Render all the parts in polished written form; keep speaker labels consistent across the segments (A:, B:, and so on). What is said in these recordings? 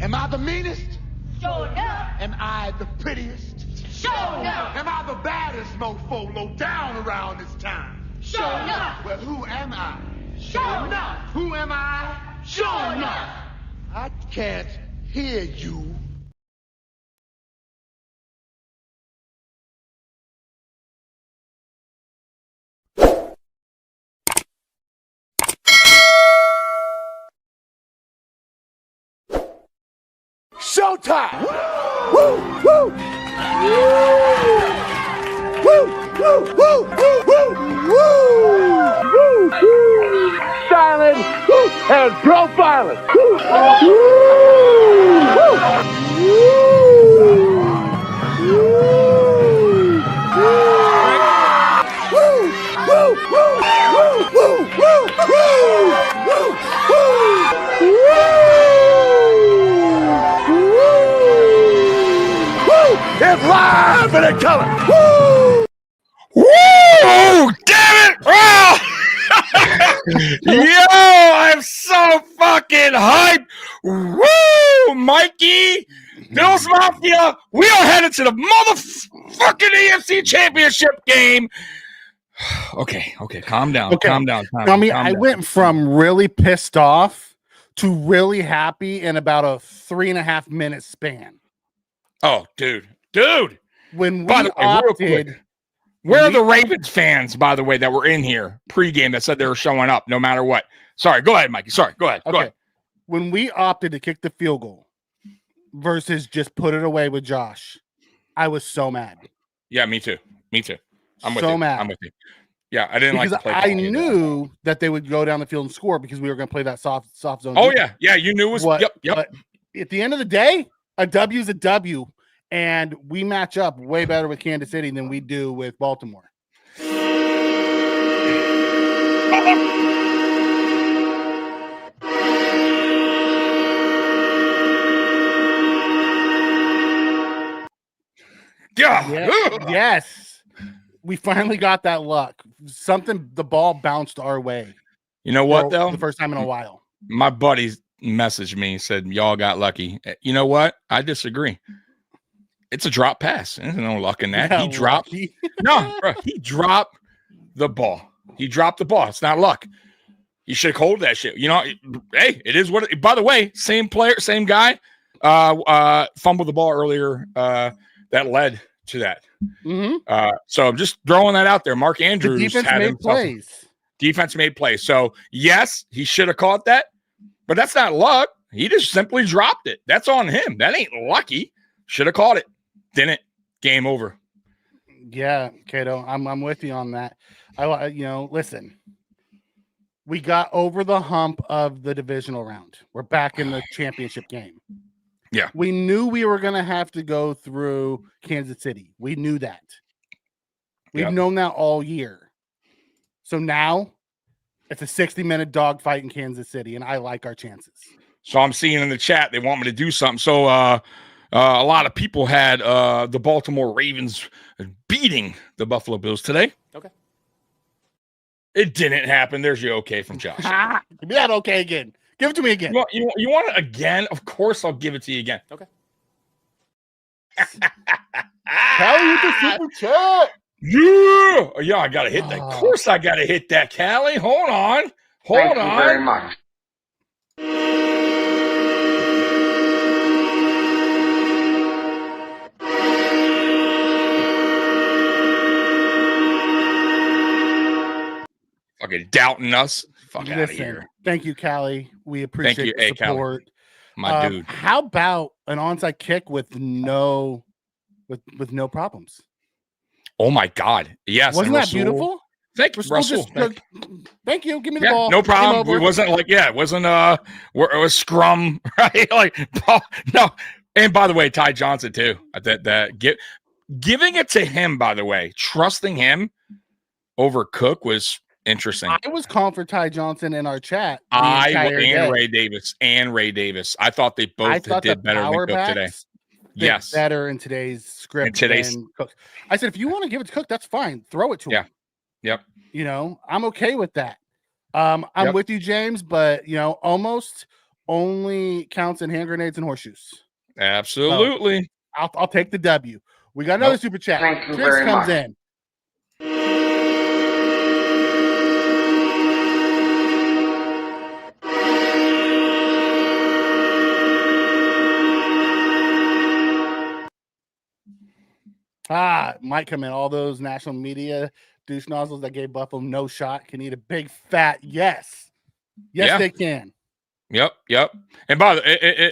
A: Am I the meanest?
B: Sure enough.
A: Am I the prettiest?
B: Sure enough.
A: Am I the baddest mofo low down around this town?
B: Sure enough.
A: Well, who am I?
B: Sure enough.
A: Who am I?
B: Sure enough.
A: I can't hear you. Showtime! Woo! Woo! Woo! Woo! Woo! Woo! Woo! Woo! Silent and profiling. It's live and in color. Woo!
C: Woo! Damn it! Oh! Yo, I'm so fucking hyped. Woo! Mikey, Bills Mafia, we are headed to the motherfucking AFC Championship game. Okay, calm down. Calm down.
D: I went from really pissed off to really happy in about a 3.5 minute span.
C: Oh, dude.
D: When
C: By
D: we
C: the way, real
D: opted,
C: quick, where are the Ravens fans, by the way, that were in here pregame that said they were showing up no matter what? Sorry, go ahead, Mikey. Sorry, go ahead. Go ahead.
D: When we opted to kick the field goal versus just put it away with Josh, I was so mad.
C: Yeah, me too. I'm with
D: so
C: you.
D: mad.
C: I'm with you. Yeah, I didn't
D: because
C: like the play.
D: I knew that they would go down the field and score because we were going to play that soft zone.
C: Oh,
D: defense.
C: yeah, you knew it was. Yep.
D: But at the end of the day, a W is a W, and we match up way better with Kansas City than we do with Baltimore. Yes. We finally got that luck. The ball bounced our way.
C: You know what, though?
D: The first time in a while.
C: My buddies messaged me and said, y'all got lucky. You know what? I disagree. It's a drop pass. There's no luck in that.
D: Yeah,
C: he dropped. No, bro, he dropped the ball. It's not luck. You should hold that shit. You know, hey, it is what by the way, same player, same guy, fumbled the ball earlier that led to that.
D: Mm-hmm.
C: So I'm just throwing that out there. Mark Andrews
D: the defense made plays.
C: Defense made plays. So yes, he should have caught that, but that's not luck. He just simply dropped it. That's on him. That ain't lucky. Should have caught it. Didn't. Game over.
D: Yeah, Cato, I'm with you on that. Listen, we got over the hump of the divisional round. We're back in the championship game.
C: Yeah.
D: We knew we were going to have to go through Kansas City. We knew that. We've known that all year. So now it's a 60-minute dogfight in Kansas City, and I like our chances.
C: So I'm seeing in the chat they want me to do something. So a lot of people had the Baltimore Ravens beating the Buffalo Bills today.
D: Okay.
C: It didn't happen. There's your okay from Josh.
D: Give me that okay again. Give it to me again.
C: You want it again? Of course I'll give it to you again.
D: Okay. Callie with the super chat.
C: Yeah, I gotta hit that. Of course I gotta hit that, Callie. Hold on.
A: Thank you very much.
C: Fucking doubting us. Fuck out of here.
D: Thank you, Callie. We appreciate the support.
C: My dude.
D: How about an onside kick with no problems?
C: Oh my God. Yes.
D: Wasn't that beautiful?
C: Thank you, Russell.
D: Thank you. Give me the ball.
C: No problem. It wasn't it was scrum, right? No. And by the way, Ty Johnson too. Giving it to him, by the way, trusting him over Cook was interesting.
D: I was calling for Ty Johnson in our chat.
C: Ray Davis. I thought they both did better than Cook today. Yes.
D: Better in today's script than Cook. I said, if you want to give it to Cook, that's fine. Throw it to him.
C: Yep.
D: I'm okay with that. I'm with you, James, but almost only counts in hand grenades and horseshoes.
C: Absolutely.
D: So I'll take the W. We got another super chat.
B: Thank you
D: Chris
B: very
D: comes
B: much.
D: in. Might come in. All those national media douche nozzles that gave Buffalo no shot can eat a big fat yes. Yes,
C: Yeah.
D: they can.
C: Yep. And by the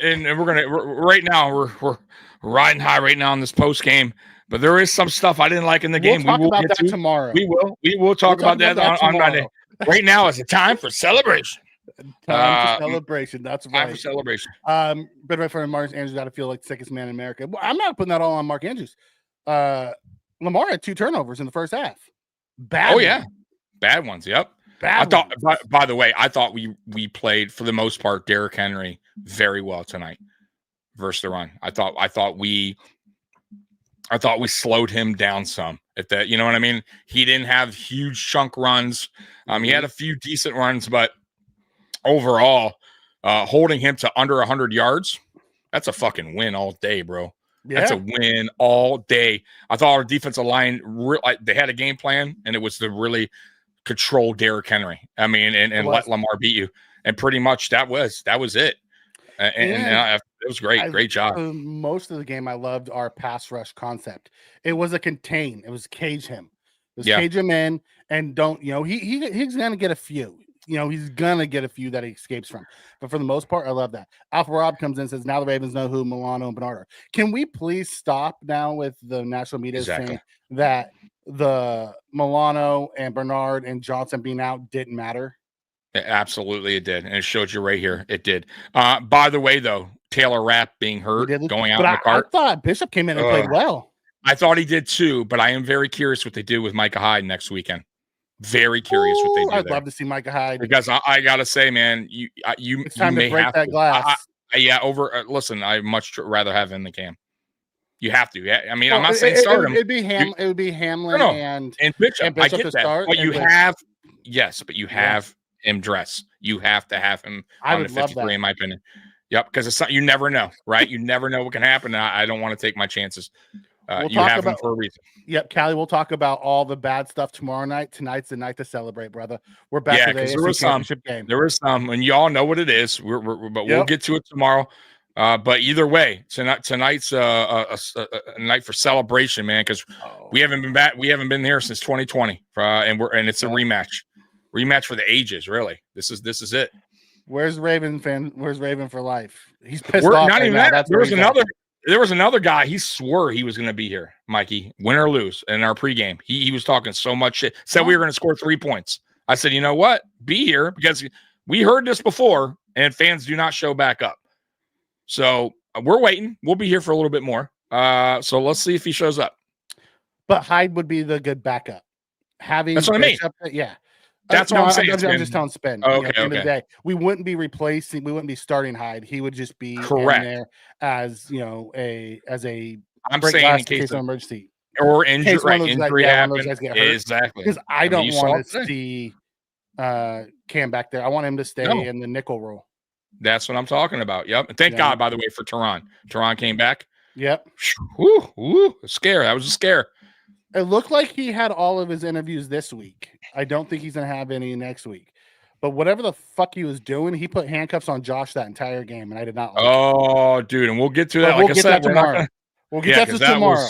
C: and we're right now we're riding high right now in this post game, but there is some stuff I didn't like in the game.
D: We'll talk about
C: get
D: that
C: to
D: tomorrow.
C: We will talk about that on Monday. Right now is the time for celebration.
D: Time for celebration. That's right.
C: Time for celebration.
D: But my friend Mark Andrews got to feel like the sickest man in America. Well, I'm not putting that all on Mark Andrews. Lamar had 2 turnovers in the first half. Bad.
C: Oh yeah, bad ones. Yep.
D: Bad.
C: By the way, I thought we played for the most part Derrick Henry very well tonight versus the run. I thought we slowed him down some. At that, you know what I mean? He didn't have huge chunk runs. He had a few decent runs, but overall, holding him to under 100 yards, that's a fucking win all day, bro.
D: Yeah.
C: That's a win all day. I thought our defensive line, they had a game plan, and it was to really control Derrick Henry. I mean, and let Lamar beat you. And pretty much that was it. And it was great. Great job.
D: Most of the game, I loved our pass rush concept. It was a contain. It was cage him. It was cage him in and don't, he's going to get a few. He's going to get a few that he escapes from. But for the most part, I love that. Alpha Rob comes in and says, now the Ravens know who Milano and Bernard are. Can we please stop now with the national media saying that the Milano and Bernard and Johnson being out didn't matter?
C: Absolutely, it did. And it showed you right here. It did. By the way, though, Taylor Rapp being hurt, going out in the cart.
D: I thought Bishop came in and played well.
C: I thought he did too, but I am very curious what they do with Micah Hyde next weekend. Very curious what they do.
D: I'd love to see Micah Hyde.
C: Because I got to say, man,
D: it's time to break that glass.
C: Listen, I'd much rather have him in the game. You have to. Yeah, I mean, I'm not saying start him.
D: It would be Hamlin and
C: Bishop. I get
D: to
C: that.
D: start.
C: But you have him dress. You have to have him on the 53, in my opinion. Yep, because it's not, you never know, right? You never know what can happen. I don't want to take my chances. You have him for a reason.
D: Yep, Callie, we'll talk about all the bad stuff tomorrow night. Tonight's the night to celebrate, brother. We're back to the AFC Championship game.
C: There was some, and y'all know what it is. But we'll get to it tomorrow. But either way, tonight's a night for celebration, man, because we haven't been back. We haven't been here since 2020, and it's a rematch for the ages. Really, this is it.
D: Where's Raven fan? Where's Raven for life? He's pissed off. Not even that.
C: There was another guy. He swore he was going to be here, Mikey, win or lose, in our pregame. He was talking so much shit. Said we were going to score 3 points. I said, you know what? Be here, because we heard this before, and fans do not show back up. So we're waiting. We'll be here for a little bit more. So let's see if he shows up.
D: But Hyde would be the good backup.
C: That's what I mean.
D: Yeah.
C: That's what I'm saying.
D: I'm just telling Spin.
C: Okay,
D: at the end of the day, we wouldn't be replacing. We wouldn't be starting Hyde. He would just be
C: correct
D: in there as
C: I'm saying in case of
D: emergency
C: or injury happen. Exactly.
D: Because I don't want to see Cam back there. I want him to stay in the nickel role.
C: That's what I'm talking about. Yep. And thank God, by the way, for Tehran. Tehran came back.
D: Yep.
C: Woo, scare. That was a scare.
D: It looked like he had all of his interviews this week. I don't think he's going to have any next week. But whatever the fuck he was doing, he put handcuffs on Josh that entire game, and I did not like it. Dude, and we'll get to that. We'll get that tomorrow. We'll get that tomorrow.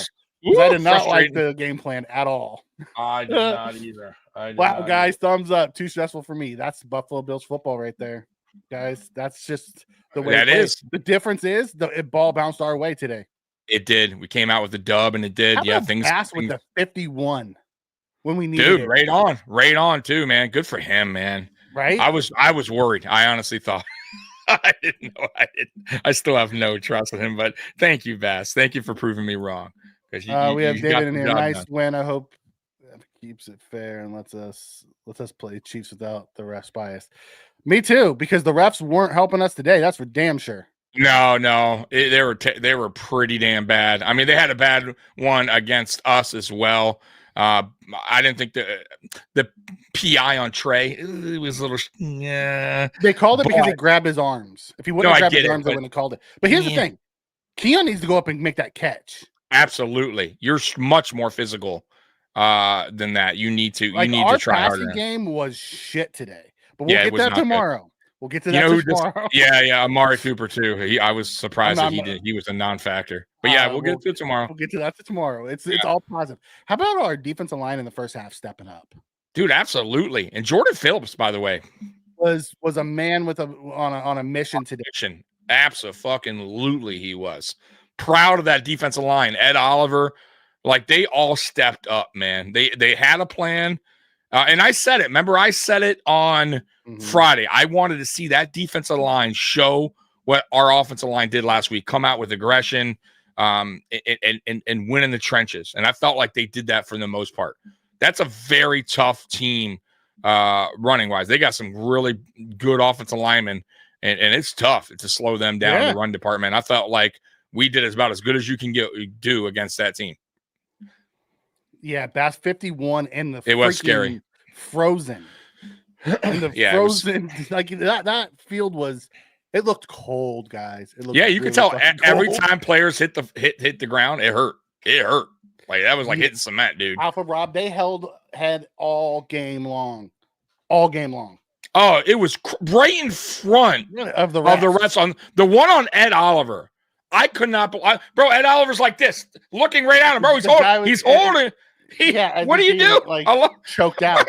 D: I did not like the game plan at all.
C: I did not either.
D: Wow, guys, thumbs up. Too stressful for me. That's Buffalo Bills football right there. Guys, that's just the way
C: that is.
D: The difference is the ball bounced our way today.
C: It did. We came out with the dub, and it did. Things
D: with the 51 when we needed
C: it. Right on too, man. Good for him, man.
D: Right?
C: I was worried. I honestly thought I didn't know. I still have no trust in him, but thank you, Bass. Thank you for proving me wrong.
D: We have David in here. Nice win. I hope it keeps it fair and lets us play Chiefs without the refs bias. Me too, because the refs weren't helping us today. That's for damn sure.
C: No, they were pretty damn bad. I mean, they had a bad one against us as well. I didn't think the PI on Trey, it was a little, yeah.
D: They called it because he grabbed his arms. If he wouldn't have grabbed his arms, they wouldn't have called it. But here's the thing. Keon needs to go up and make that catch.
C: Absolutely. You're much more physical than that. You need to try harder.
D: Our passing game was shit today. But we'll get that tomorrow. Good. We'll get to that tomorrow.
C: Yeah, Amari Cooper too. I was surprised that he was a non-factor. But yeah, we'll get to it tomorrow.
D: We'll get to that tomorrow. It's all positive. How about our defensive line in the first half stepping up?
C: Dude, absolutely. And Jordan Phillips, by the way,
D: was a man on a mission today.
C: Absolutely, he was proud of that defensive line. Ed Oliver, like they all stepped up, man. They had a plan. And I said it. Remember, I said it on Friday. I wanted to see that defensive line show what our offensive line did last week. Come out with aggression, and win in the trenches. And I felt like they did that for the most part. That's a very tough team, running wise. They got some really good offensive linemen, and it's tough to slow them down in the run department. I felt like we did about as good as you can do against that team.
D: Yeah, Bass 51 in the
C: it was scary.
D: Frozen. In the frozen, like that field was. It looked cold, guys. It looked
C: you could tell every time players hit the ground, it hurt. It hurt. Like that was like hitting cement, dude.
D: Alpha Rob, they held head all game long. All game long.
C: Oh, it was right in front
D: of the refs.
C: On the one on Ed Oliver. I could not believe, bro. Ed Oliver's like this, looking right at him, bro. He's holding. What do you do?
D: Like, choked out.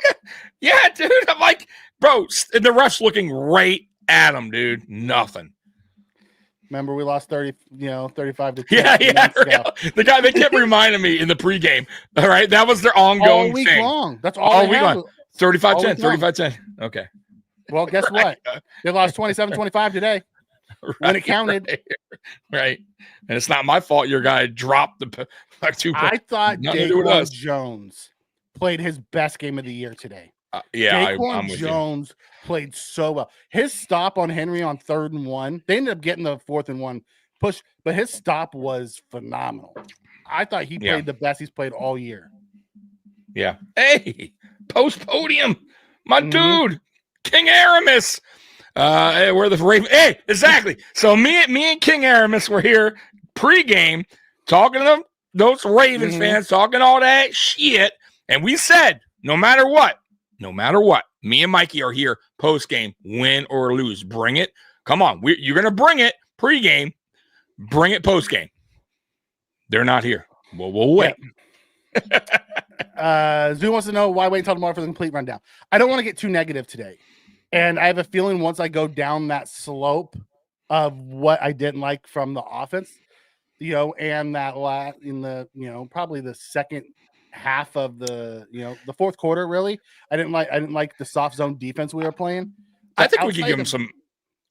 C: Yeah, dude. I'm like, bro, the ref's looking right at him, dude. Nothing.
D: Remember, we lost 35 to 10.
C: Yeah. The guy they kept reminding me in the pregame. All right, that was their ongoing
D: all week
C: thing.
D: Long. That's all week long.
C: 35-10, 35-10. Okay.
D: Well, guess what? They lost 27-25 today. When it counted.
C: Right. And it's not my fault your guy dropped the
D: I thought Daquan Jones played his best game of the year today. Daquan Jones played so well. His stop on Henry on 3rd and 1. They ended up getting the 4th and 1 push, but his stop was phenomenal. I thought he played the best he's played all year.
C: Yeah. Hey, post podium, my dude, King Aramis. We're the Raven. Hey, exactly. So me and King Aramis were here pregame talking to them, those Ravens fans, talking all that shit. And we said, no matter what, me and Mikey are here postgame, win or lose. Bring it. Come on. You're going to bring it pregame. Bring it postgame. They're not here. We'll wait.
D: Zoo wants to know why wait until tomorrow for the complete rundown. I don't want to get too negative today. And I have a feeling once I go down that slope of what I didn't like from the offense, and that in the, probably the second half of the, the fourth quarter, really, I didn't like the soft zone defense we were playing.
C: I think we can give him some.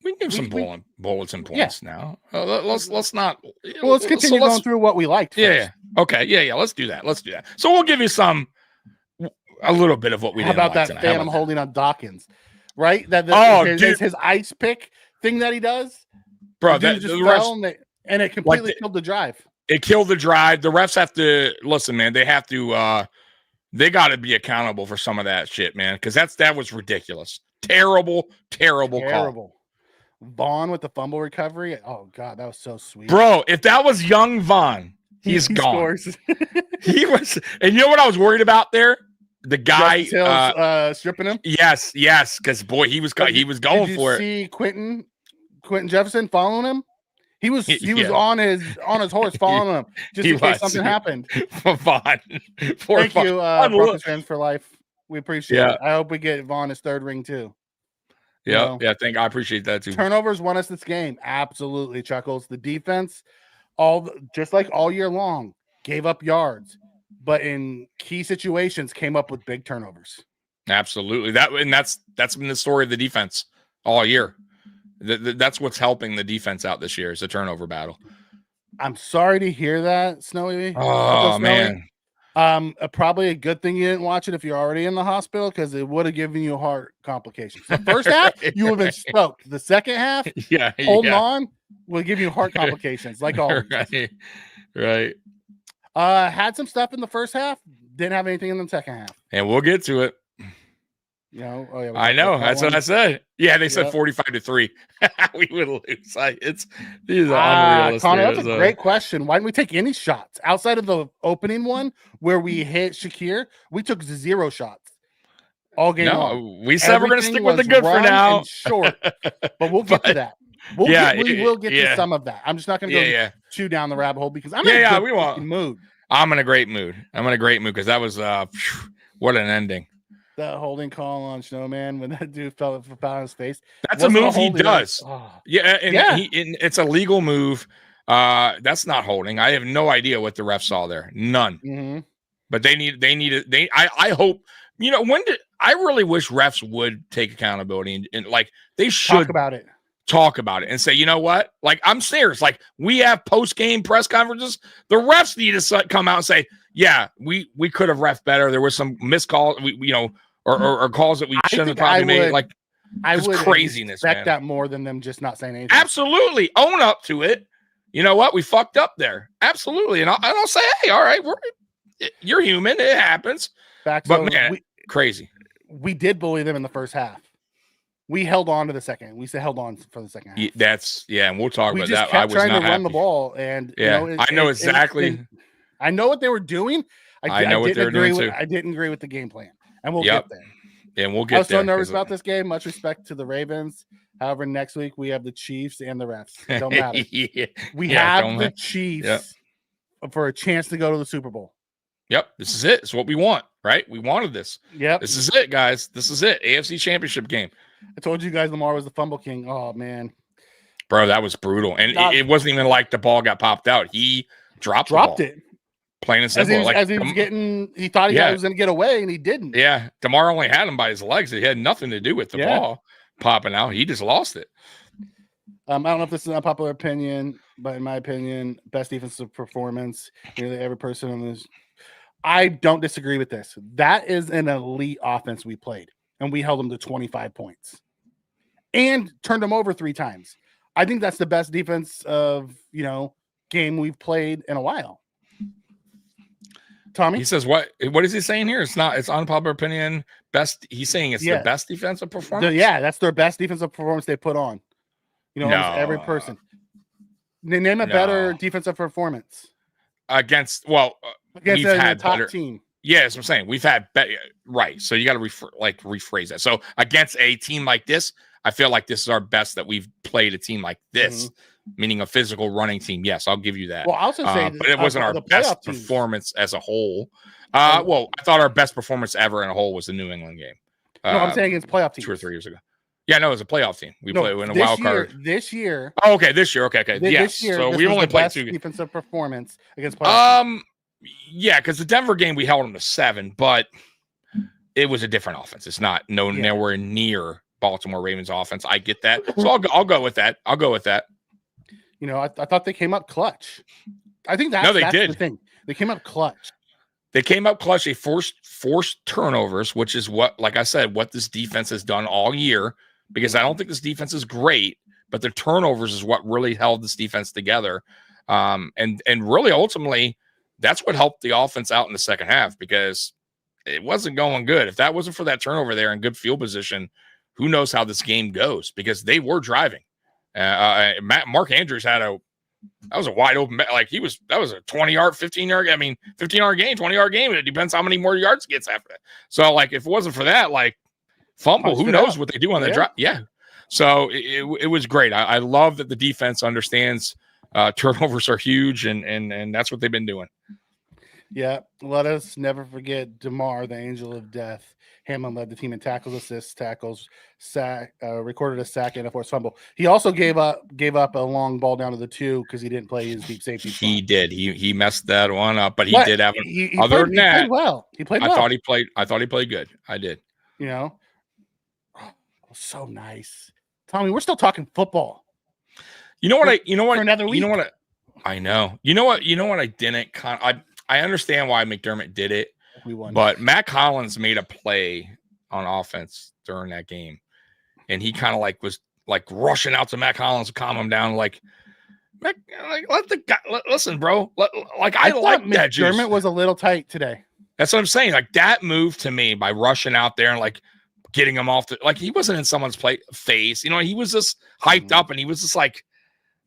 C: We can give some bulletin points now. Let's not.
D: Well, let's continue going through what we liked.
C: Yeah. Okay. Yeah. Let's do that. So we'll give you a little bit of what we.
D: How
C: didn't
D: about
C: like
D: that phantom holding on Dawkins? Right? His ice pick thing that he does.
C: Bro,
D: and it completely killed the drive.
C: It killed the drive. The refs have to listen, man. They have to they got to be accountable for some of that shit, man, because that was ridiculous. Terrible call.
D: Vaughn with the fumble recovery. Oh god, that was so sweet.
C: Bro, if that was young Vaughn, he's gone. He was, and you know what I was worried about there? The guy
D: stripping him.
C: Yes, because boy, he was going for it.
D: See Quentin Jefferson following him. He was on his horse following him just in case something happened.
C: Vaughn.
D: Thank you, Broncos fans for life. We appreciate it. I hope we get Vaughn his 3rd ring too.
C: Yeah, I appreciate that too.
D: Turnovers won us this game. Absolutely, Chuckles. The defense, just like all year long, gave up yards, but in key situations came up with big turnovers.
C: Absolutely. That's been the story of the defense all year. That's what's helping the defense out this year is the turnover battle.
D: I'm sorry to hear that, Snowy.
C: Oh, man.
D: Probably a good thing you didn't watch it if you're already in the hospital because it would have given you heart complications. The first half, you would have been stoked. The second half, holding on will give you heart complications, like always.
C: Right.
D: Had some stuff in the first half. didn't have anything in the second half.
C: And we'll get to it.
D: You know, oh yeah,
C: I know. That's what I said. Yeah, they said
D: Yep.
C: 45-3. We would lose. These are unrealistic.
D: Connor, that's a great question. Why didn't we take any shots outside of the opening one where we hit Shakir? We took 0 shots all game long.
C: We said we're going to stick with the good for now.
D: And short, but we'll get to that. We will get to some of that. I'm just not going to go too down the rabbit hole because I'm in a good mood.
C: I'm in a great mood. Because that was what an ending.
D: That holding call on Snowman when that dude fell on his face.
C: That's a move he does. It's a legal move. That's not holding. I have no idea what the ref saw there. None.
D: Mm-hmm.
C: But I hope, I really wish refs would take accountability and like they should talk about it and say, you know what? Like, I'm serious. Like, we have post-game press conferences. The refs need to come out and say, yeah, we could have ref better. There was some missed calls, or calls that we shouldn't have probably made. Like,
D: I would
C: craziness,
D: expect that more than them just not saying anything.
C: Absolutely. Own up to it. You know what? We fucked up there. Absolutely. And I'll say, hey, all right, you're human. It happens. But man, crazy.
D: We did bully them in the first half. We held on to the second. We held on for the second half.
C: And we'll talk about that.
D: I was trying to run the ball, and
C: I know exactly.
D: I know what they were doing.
C: I know what they were doing too.
D: I didn't agree with the game plan, and we'll get there.
C: And we'll get there.
D: I was so nervous about this game. Much respect to the Ravens. However, next week we have the Chiefs and the refs. It don't matter. We have the Chiefs for a chance to go to the Super Bowl.
C: Yep, this is it. It's what we want, right? We wanted this.
D: Yep,
C: this is it, guys. This is it. AFC Championship game.
D: I told you guys Lamar was the fumble king. Oh man,
C: bro, that was brutal. And it wasn't even like the ball got popped out. He dropped
D: it.
C: Plain and simple.
D: He thought he was going to get away, and he didn't.
C: Yeah, DeMar only had him by his legs. He had nothing to do with the ball popping out. He just lost it.
D: I don't know if this is an unpopular opinion, but in my opinion, best defensive performance. Nearly every person on this. I don't disagree with this. That is an elite offense we played, and we held them to 25 points and turned them over 3 times. I think that's the best defense of game we've played in a while. Tommy,
C: he says what is he saying here? It's unpopular opinion. Best. He's saying it's the best defensive performance.
D: That's their best defensive performance they put on. Every person. Name a better defensive performance
C: against we've had
D: top
C: better
D: team.
C: Yeah, that's what I'm saying. We've had right. So you got to rephrase that. So against a team like this, I feel like this is our best that we've played a team like this, meaning a physical running team. Yes, I'll give you that.
D: Well, I also say,
C: but it wasn't our best performance as a whole. I thought our best performance ever in a whole was the New England game.
D: No, I'm saying against playoff teams
C: 2 or 3 years ago. Yeah, no, it was a playoff team. We played in a wild card
D: this year.
C: Oh, okay, this year. Okay.
D: This year,
C: so we only played 2
D: defensive performance against playoff teams.
C: Yeah, because the Denver game we held them to 7, but it was a different offense. It's not nowhere near Baltimore Ravens offense. I get that, so I'll go with that. I thought they came up clutch. I think that's the thing. They came up clutch. They forced turnovers, which is what this defense has done all year. Because I don't think this defense is great, but the turnovers is what really held this defense together. And really ultimately, that's what helped the offense out in the second half because it wasn't going good. If that wasn't for that turnover there and good field position, who knows how this game goes because they were driving. Mark Andrews that was a wide open, that was a 20-yard, 15-yard, 15-yard game, 20-yard game. And it depends how many more yards he gets after that. So if it wasn't for that, fumble, who knows what they do on the drive. Yeah. So it was great. I love that the defense understands turnovers are huge and that's what they've been doing.
D: Yeah. Let us never forget DeMar, the angel of death. Hamlin led the team in tackles, assists, tackles, sack, recorded a sack and a forced fumble. He also gave up a long ball down to the 2 because he didn't play his deep safety.
C: He did. He messed that one up, but he did have
D: he played well. He played well.
C: I thought he played good. I did.
D: So nice. Tommy, we're still talking football.
C: For
D: another week.
C: I know. You know what I didn't I understand why McDermott did it.
D: We won.
C: But Matt Collins made a play on offense during that game. And he kind of was rushing out to Matt Collins to calm him down. Let the guy listen, bro. I like that.
D: McDermott was a little tight today.
C: That's what I'm saying. Like that move to me by rushing out there and like getting him off like he wasn't in someone's face. You know, he was just hyped up and he was just like,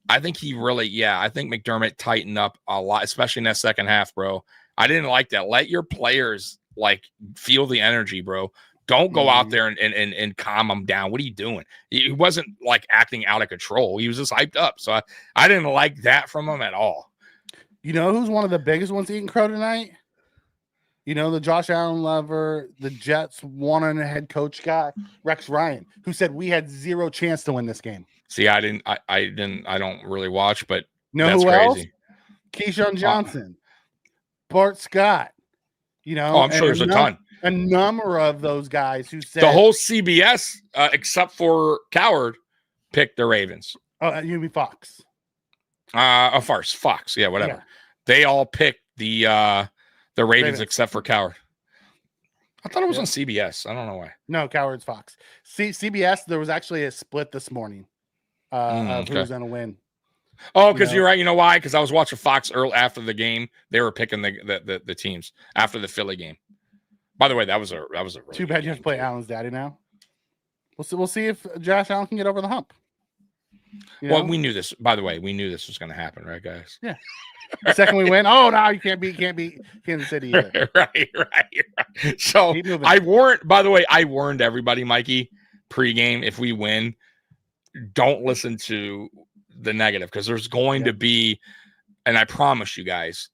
C: I think he really, I think McDermott tightened up a lot, especially in that second half, bro. I didn't like that. Let your players like feel the energy, bro. Don't go out there and calm them down. What are you doing? He wasn't like acting out of control. He was just hyped up. So I didn't like that from him at all.
D: You know who's one of the biggest ones eating crow tonight? You know, the Josh Allen lover, the Jets one head coach guy, Rex Ryan, who said we had zero chance to win this game.
C: See, I don't really watch, but
D: know
C: that's
D: who
C: crazy.
D: Else? Keyshawn Johnson, Bart Scott. You know,
C: I'm sure there's a ton.
D: A number of those guys who said
C: the whole CBS, except for Coward, picked the Ravens.
D: Oh, you mean Fox?
C: Fox, yeah, whatever. Yeah. They all picked the Ravens except for Coward. I thought it was on CBS. I don't know why.
D: No, Coward's Fox. CBS. There was actually a split this morning of who's going to win.
C: Oh, because you're right. You know why? Because I was watching Fox early after the game. They were picking the teams after the Philly game. By the way, that was a really
D: too bad you have to play Allen's daddy now. We'll see if Josh Allen can get over the hump.
C: Well, we knew this. By the way, we knew this was going to happen, right, guys?
D: Yeah. The second we win, no, you can't beat Kansas City either.
C: Right. So I warned everybody, Mikey, pregame, if we win, don't listen to the negative because there's going to be, and I promise you guys,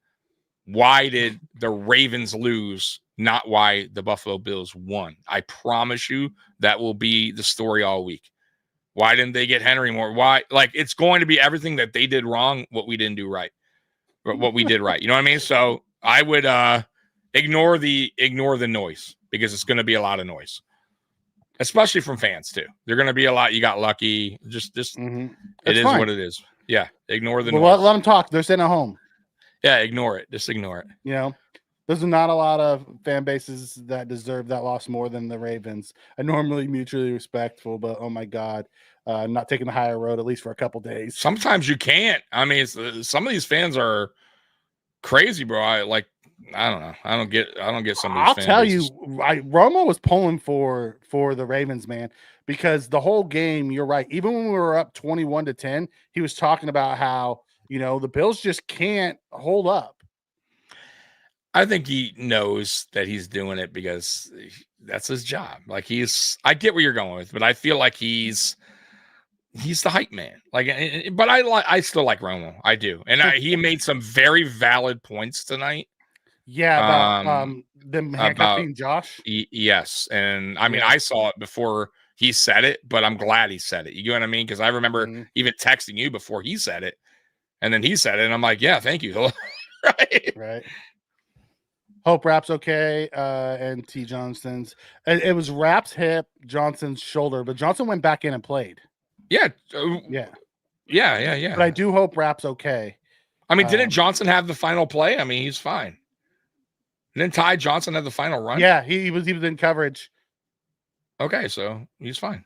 C: why did the Ravens lose? Not why the Buffalo Bills won. I promise you that will be the story all week. Why didn't they get Henry more? Why? Like, it's going to be everything that they did wrong, what we didn't do right. What we did right. You know what I mean? So I would ignore the noise because it's going to be a lot of noise, especially from fans too. They're going to be a lot. You got lucky. Just it is fine. What it is. Yeah. Ignore the noise.
D: Let them talk. They're sitting at home.
C: Yeah. Ignore it. Just ignore it.
D: You know, there's not a lot of fan bases that deserve that loss more than the Ravens. I normally mutually respectful, but oh my God. Not taking the higher road, at least for a couple days.
C: Sometimes you can't. I mean, some of these fans are crazy, bro. I don't know. I don't get some of these
D: I'll
C: fans.
D: tell you, Romo was pulling for the Ravens, man, because the whole game, you're right. Even when we were up 21-10, he was talking about how, the Bills just can't hold up.
C: I think he knows that he's doing it because that's his job. Like I get where you're going with, but I feel like he's the hype man. Like, but I still like Romo. I do. And he made some very valid points tonight.
D: Yeah. About them handcuffing Josh.
C: Yes. And I mean, I saw it before he said it, but I'm glad he said it. You know what I mean? Because I remember even texting you before he said it. And then he said it. And I'm like, yeah, thank you.
D: Right. Hope Rapp's okay. And T. Johnston's. It was Rapp's hip, Johnson's shoulder, but Johnson went back in and played.
C: Yeah.
D: Yeah. But I do hope Rapp's okay.
C: I mean, didn't Johnson have the final play? I mean, he's fine. Didn't Ty Johnson have the final run?
D: Yeah, he was in coverage.
C: Okay, so he's fine.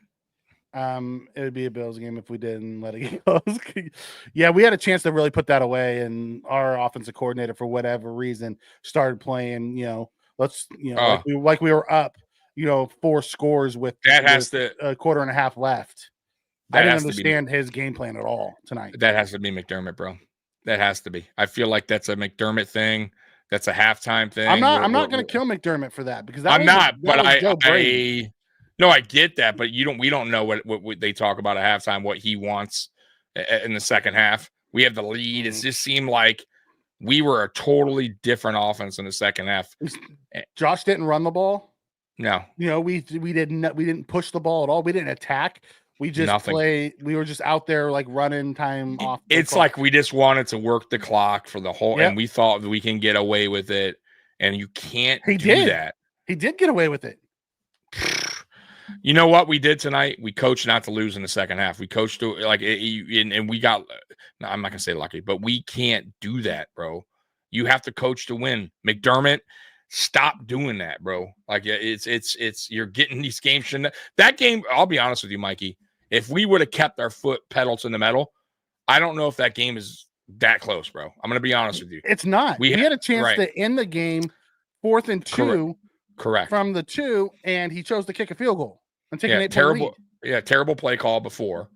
D: It would be a Bills game if we didn't let it go. Yeah, we had a chance to really put that away, and our offensive coordinator, for whatever reason, started playing. Like we were up, 4 scores with a quarter and a half left. I didn't understand his game plan at all tonight.
C: That has to be McDermott, bro. That has to be. I feel like that's a McDermott thing. That's a halftime thing.
D: I'm not going to kill McDermott for that because
C: I get that, but we don't know what they talk about at halftime, what he wants in the second half. We have the lead. It just seemed like we were a totally different offense in the second half.
D: Josh didn't run the ball.
C: No.
D: We didn't push the ball at all. We didn't attack. We just we were just out there like running time off.
C: It's like we just wanted to work the clock for the whole, and we thought that we can get away with it, and you can't do that. He did
D: get away with it.
C: You know what we did tonight? We coached not to lose in the second half. We coached to and we got. No, I'm not gonna say lucky, but we can't do that, bro. You have to coach to win. McDermott, stop doing that, bro. Like it's you're getting these games. That game, I'll be honest with you, Mikey. If we would have kept our foot pedal to the metal, I don't know if that game is that close, bro. I'm going to be honest with you.
D: It's not. We had a chance to end the game 4th and 2
C: Correct.
D: from the 2, and he chose to kick a field goal and take an 8-point
C: terrible.
D: lead.
C: Yeah, terrible play call before,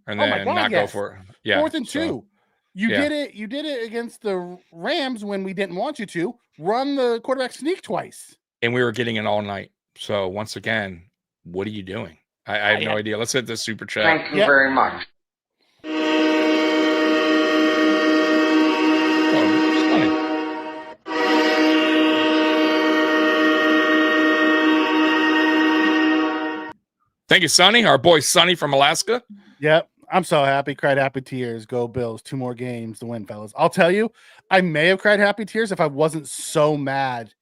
C: and then go for it. Yeah,
D: 4th and 2. You did it. You did it against the Rams when we didn't want you to run the quarterback sneak twice,
C: and we were getting it all night. So once again, what are you doing? I have no idea. Let's hit the super chat.
E: Thank you very much.
C: Thank you, Sonny. Our boy Sonny from Alaska.
D: Yep. I'm so happy. Cried happy tears. Go Bills. 2 more games to win, fellas. I'll tell you, I may have cried happy tears if I wasn't so mad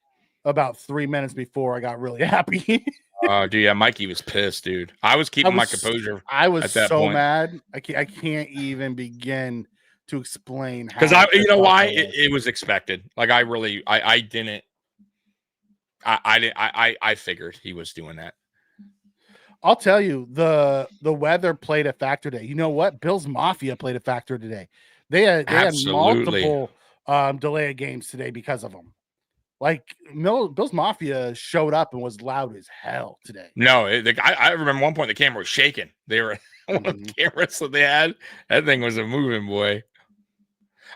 D: about 3 minutes before I got really happy.
C: Dude, yeah, Mikey was pissed, dude. I was keeping my composure.
D: I was
C: at that
D: so
C: point.
D: mad. I can't even begin to explain how.
C: Because you know why? It was expected. Like I didn't. I figured he was doing that.
D: I'll tell you, the weather played a factor today. You know what? Bills Mafia played a factor today. They had multiple delay of games today because of them. Like Bills Mafia showed up and was loud as hell today.
C: No, I remember one point the camera was shaking. They were one of the cameras that they had. That thing was a moving, boy.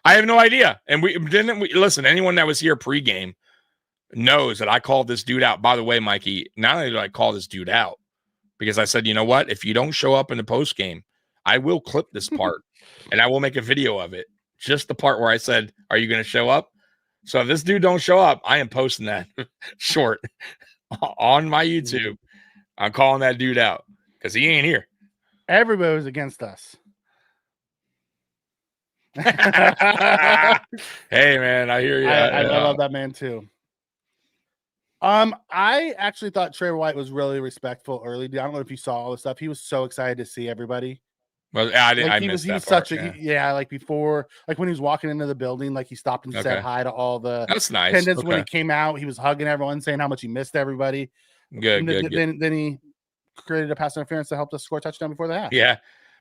C: I have no idea. And we listen. Anyone that was here pregame knows that I called this dude out. By the way, Mikey, not only did I call this dude out, because I said, you know what? If you don't show up in the post game, I will clip this part and I will make a video of it. Just the part where I said, are you going to show up? So if this dude don't show up, I am posting that short on my YouTube. I'm calling that dude out because he ain't here.
D: Everybody was against us.
C: Hey, man, I hear you.
D: I love that man too. I actually thought Trey White was really respectful early. I don't know if you saw all the stuff. He was so excited to see everybody.
C: Well, I missed that part.
D: Like before, like when he was walking into the building, like he stopped and said hi to all the
C: That's nice.
D: attendants. When he came out, he was hugging everyone, saying how much he missed everybody.
C: Good.
D: Then he created a pass interference that helped us score a touchdown before the half.
C: Yeah,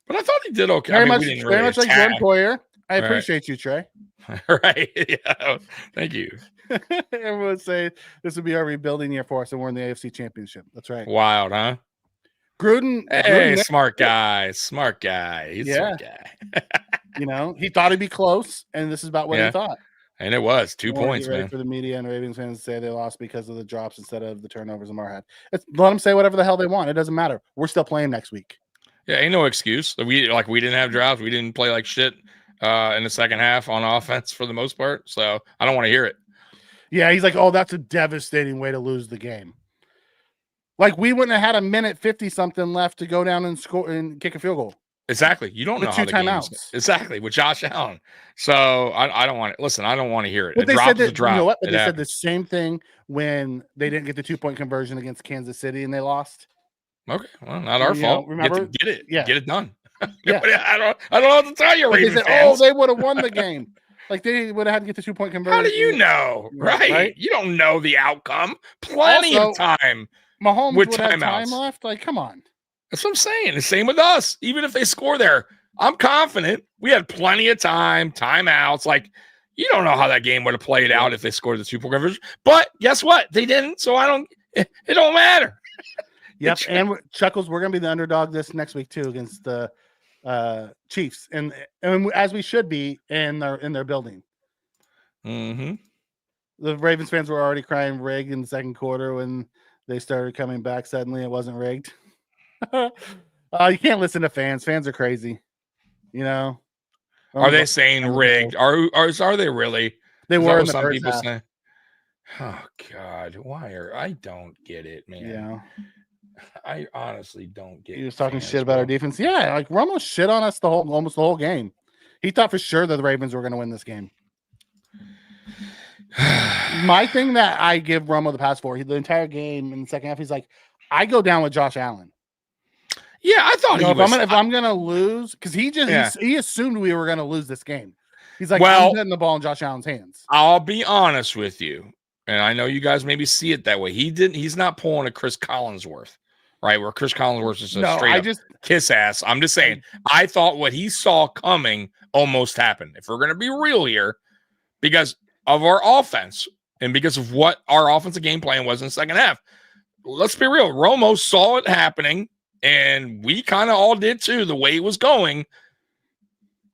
C: but I thought he did okay.
D: Very much like Jordan Poyer. I appreciate you, Trey.
C: Right. Yeah. Thank you.
D: Everyone would say this would be our rebuilding year for us, and we're in the AFC Championship. That's right.
C: Wild, huh?
D: Gruden.
C: Hey, smart guy. He's a smart guy.
D: You know, he thought he'd be close, and this is about what he thought.
C: And it was 2 points, man.
D: For the media and Ravens fans to say they lost because of the drops instead of the turnovers Lamar had. Let them say whatever the hell they want. It doesn't matter. We're still playing next week.
C: Yeah, ain't no excuse. We didn't have drops. We didn't play like shit in the second half on offense for the most part. So I don't want to hear it.
D: Yeah, he's like, oh, that's a devastating way to lose the game. Like we wouldn't have had a minute 50 something left to go down and score and kick a field goal.
C: Exactly. You don't know how the
D: timeouts.
C: Exactly with Josh Allen. So I don't want it. Listen, I don't want to hear it.
D: But
C: They said
D: the same thing when they didn't get the 2-point conversion against Kansas City and they lost.
C: Okay, well, not our fault.
D: Remember,
C: get it.
D: Yeah,
C: get it done.
D: Yeah,
C: I don't know what to tell you.
D: They said, they would have won the game. Like they would have had to get the 2-point conversion.
C: How do you know? Right? You don't know the outcome. Plenty of time.
D: Mahomes
C: with
D: would have time left. Like, come on.
C: That's what I'm saying. The same with us. Even if they score there, I'm confident we had plenty of time, timeouts. Like, you don't know how that game would have played out if they scored the 2-point conversion. But guess what? They didn't. So it don't matter.
D: Yep. And Chuckles, we're gonna be the underdog this next week too against the Chiefs, and as we should be in their building.
C: Mm-hmm.
D: The Ravens fans were already crying rigged in the second quarter when they started coming back. Suddenly, it wasn't rigged. You can't listen to fans. Fans are crazy. You know.
C: Are they saying rigged? Are they really?
D: They were in the
C: some
D: first
C: people
D: half.
C: saying. Oh God, I don't get it, man.
D: Yeah.
C: I honestly don't get it.
D: He was talking shit about our defense. Yeah, like Romo shit on us almost the whole game. He thought for sure that the Ravens were going to win this game. My thing that I give Romo the pass for, the entire game in the second half, he's like, I go down with Josh Allen.
C: Yeah, I thought
D: if I'm gonna lose, because he assumed we were gonna lose this game. He's like,
C: well,
D: I'm getting the ball in Josh Allen's hands.
C: I'll be honest with you, and I know you guys maybe see it that way. He's not pulling a Chris Collinsworth, right? Where Chris Collinsworth is straight up kiss ass. I'm just saying, I thought what he saw coming almost happened. If we're gonna be real here, because of our offense, and because of what our offensive game plan was in the second half. Let's be real. Romo saw it happening, and we kind of all did too. The way it was going,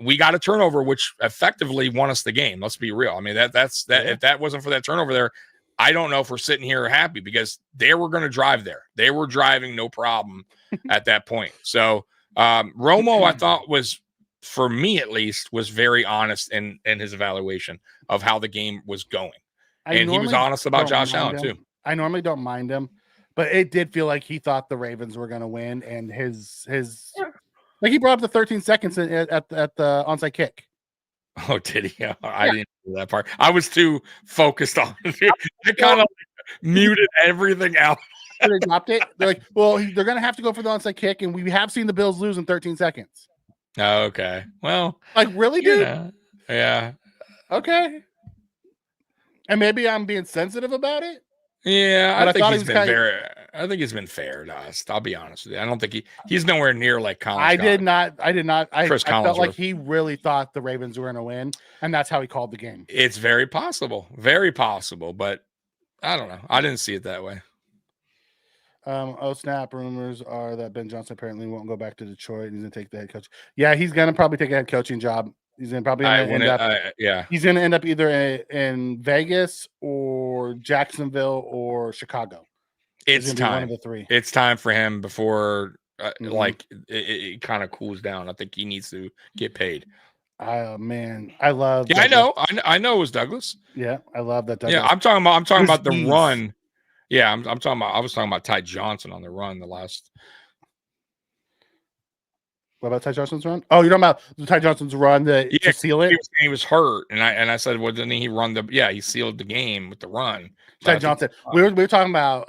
C: we got a turnover, which effectively won us the game. Let's be real. I mean, that's that.
D: Yeah.
C: If that wasn't for that turnover there, I don't know if we're sitting here happy, because they were going to drive there. They were driving no problem at that point. So Romo, I thought, was, for me at least, was very honest in his evaluation of how the game was going. And he was honest about Josh Allen too.
D: I normally don't mind him, but it did feel like he thought the Ravens were going to win, and his like, he brought up the 13 seconds at the onside kick.
C: Oh, did he? I didn't do that part. I was too focused on it. I kind of muted everything else.
D: They dropped it. They're like, well, they're going to have to go for the onside kick, and we have seen the Bills lose in 13 seconds.
C: Okay. Well,
D: like, really, dude?
C: Yeah.
D: Okay. And maybe I'm being sensitive about it.
C: Yeah, I think he's been very. I think he's been fair to us. I'll be honest with you. I don't think he's nowhere near like Collins.
D: I did not. I felt like
C: was.
D: he really thought the Ravens were going to win, and that's how he called the game.
C: It's very possible, but I don't know. I didn't see it that way.
D: Oh snap! Rumors are that Ben Johnson apparently won't go back to Detroit. He's going to take the head coach. Yeah, he's going to probably take a head coaching job. He's going to probably end up. He's going to end up either in Vegas or Jacksonville or Chicago.
C: It's time.
D: One of the three.
C: It's time for him before like it kind of cools down. I think he needs to get paid.
D: Man, I love.
C: Yeah, Douglas. I know it was Douglas.
D: Yeah, I love that. Douglas.
C: Yeah, I'm talking about the run. Yeah, I was talking about Ty Johnson on the run the last.
D: What about Ty Johnson's run? Oh, you're talking about Ty Johnson's run to seal it?
C: He was hurt, and I said, well, didn't he run he sealed the game with the run. So
D: Ty Johnson. We were talking about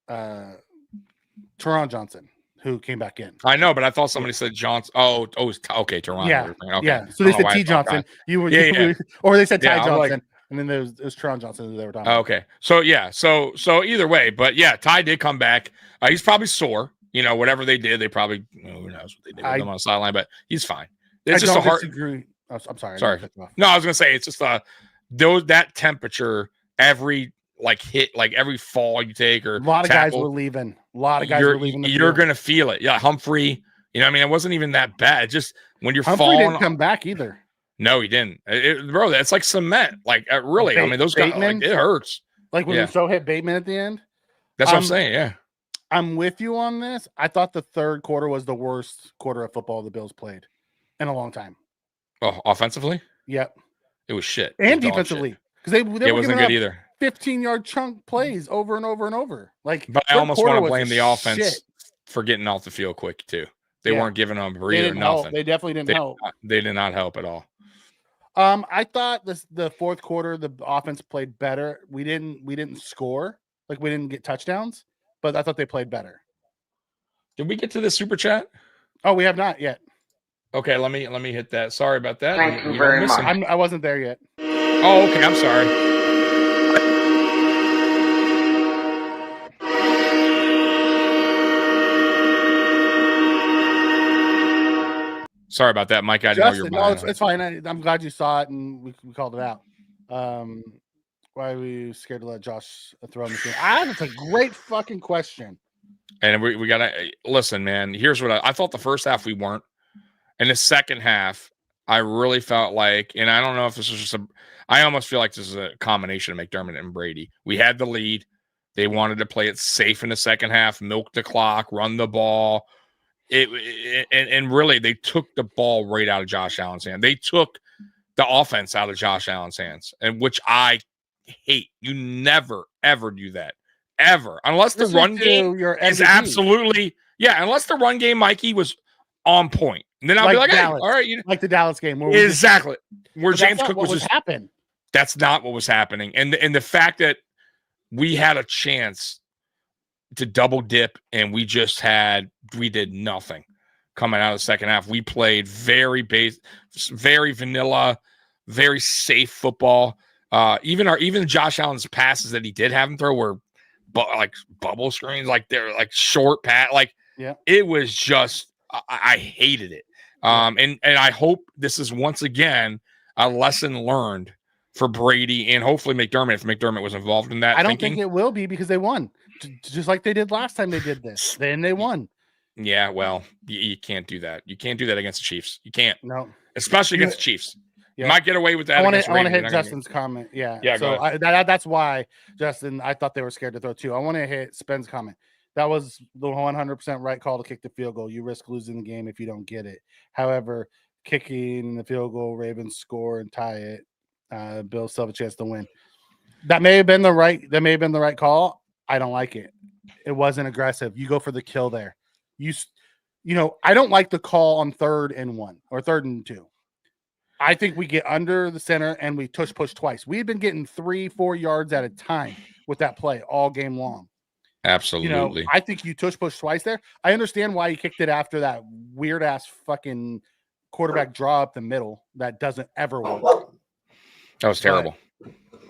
D: Teron Johnson, who came back in.
C: I know, but I thought somebody said Johnson. Oh, okay, Teron.
D: Yeah,
C: okay.
D: Yeah. So they said T Johnson. Or they said Ty Johnson, and then it was Teron Johnson who they were talking about.
C: Okay, so so either way, but yeah, Ty did come back. He's probably sore. Whatever they did, they probably, who knows what they did with him on the sideline, but he's fine. It's just a hard.
D: I'm sorry.
C: Sorry. No, I was gonna say it's just that temperature every hit, every fall you take, or
D: a lot of guys were leaving.
C: You're gonna feel it. Yeah, Humphrey. It wasn't even that bad. It's just when you're
D: Humphrey
C: falling.
D: Didn't come back either.
C: No, he didn't. Bro, that's like cement. Really. Those guys. It hurts.
D: Like when Rousseau hit Bateman at the end.
C: That's what I'm saying. Yeah.
D: I'm with you on this. I thought the third quarter was the worst quarter of football the Bills played in a long time.
C: Oh, offensively?
D: Yep.
C: It was shit.
D: And defensively. Because they
C: wasn't good either.
D: 15-yard chunk plays over and over and over.
C: But I almost want to blame the offense for getting off the field quick too. They weren't giving them a breather, nothing.
D: They definitely didn't help.
C: They did not help at all.
D: I thought the fourth quarter the offense played better. We didn't score. We didn't get touchdowns. But I thought they played better.
C: Did we get to the super chat?
D: Oh, we have not yet.
C: Okay, let me hit that. Sorry about that.
B: Thank you very much.
D: I wasn't there yet.
C: Oh, okay. I'm sorry. Sorry about that, Mike. I didn't know you were behind.
D: It's fine. I'm glad you saw it and we called it out. Why are we scared to let Josh throw in the game? That's a great fucking question.
C: And we got to listen, man. Here's what I thought the first half we weren't. In the second half, I really felt like, and I don't know if this is just I almost feel like this is a combination of McDermott and Brady. We had the lead. They wanted to play it safe in the second half, milk the clock, run the ball. And really, they took the ball right out of Josh Allen's hand. They took the offense out of Josh Allen's hands, and which I hate. You never ever do that ever, unless the run game is absolutely unless the run game, Mikey, was on point. And then I'll be like, hey, all right,
D: like the Dallas game,
C: exactly where James Cook was
D: just happened.
C: That's not what was happening, and the fact that we had a chance to double dip and we did nothing coming out of the second half. We played very vanilla, very safe football. Even Josh Allen's passes that he did have him throw were bubble screens, they're short pat. It was just I hated it. And I hope this is once again a lesson learned for Brady and hopefully McDermott if McDermott was involved in that.
D: I don't think it will be because they won, just like they did last time they did this. Then they won.
C: Yeah, well, you can't do that. You can't do that against the Chiefs. You can't.
D: No,
C: especially against the Chiefs.
D: Yeah.
C: You might get away with that.
D: I want to hit Justin's comment. Yeah. So that's why, Justin, I thought they were scared to throw two. I want to hit Spen's comment. That was the 100% right call to kick the field goal. You risk losing the game if you don't get it. However, kicking the field goal, Ravens score and tie it. Bills still have a chance to win. That may have been the right call. I don't like it. It wasn't aggressive. You go for the kill there. You know, I don't like the call on 3rd and 1 or 3rd and 2. I think we get under the center and we push twice. We've been getting 3-4 yards at a time with that play all game long.
C: Absolutely.
D: You know, I think you push twice there. I understand why you kicked it after that weird ass fucking quarterback draw up the middle that doesn't ever work.
C: That was terrible.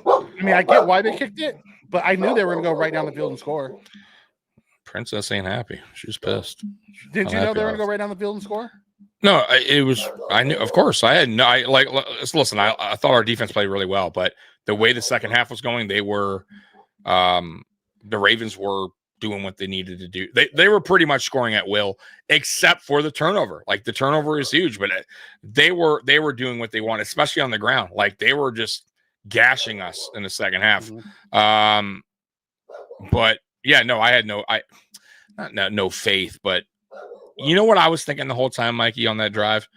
D: But, I mean, I get why they kicked it, but I knew they were going to go right down the field and score.
C: Princess ain't happy. She's pissed.
D: Did you know they were going to go right down the field and score?
C: No, I knew, of course. Listen, I thought our defense played really well, but the way the second half was going, they were, the Ravens were doing what they needed to do. They were pretty much scoring at will, except for the turnover. Like the turnover is huge, but they were doing what they wanted, especially on the ground. Like they were just gashing us in the second half. Mm-hmm. But yeah, no, I had no faith, but you know what I was thinking the whole time, Mikey, on that drive?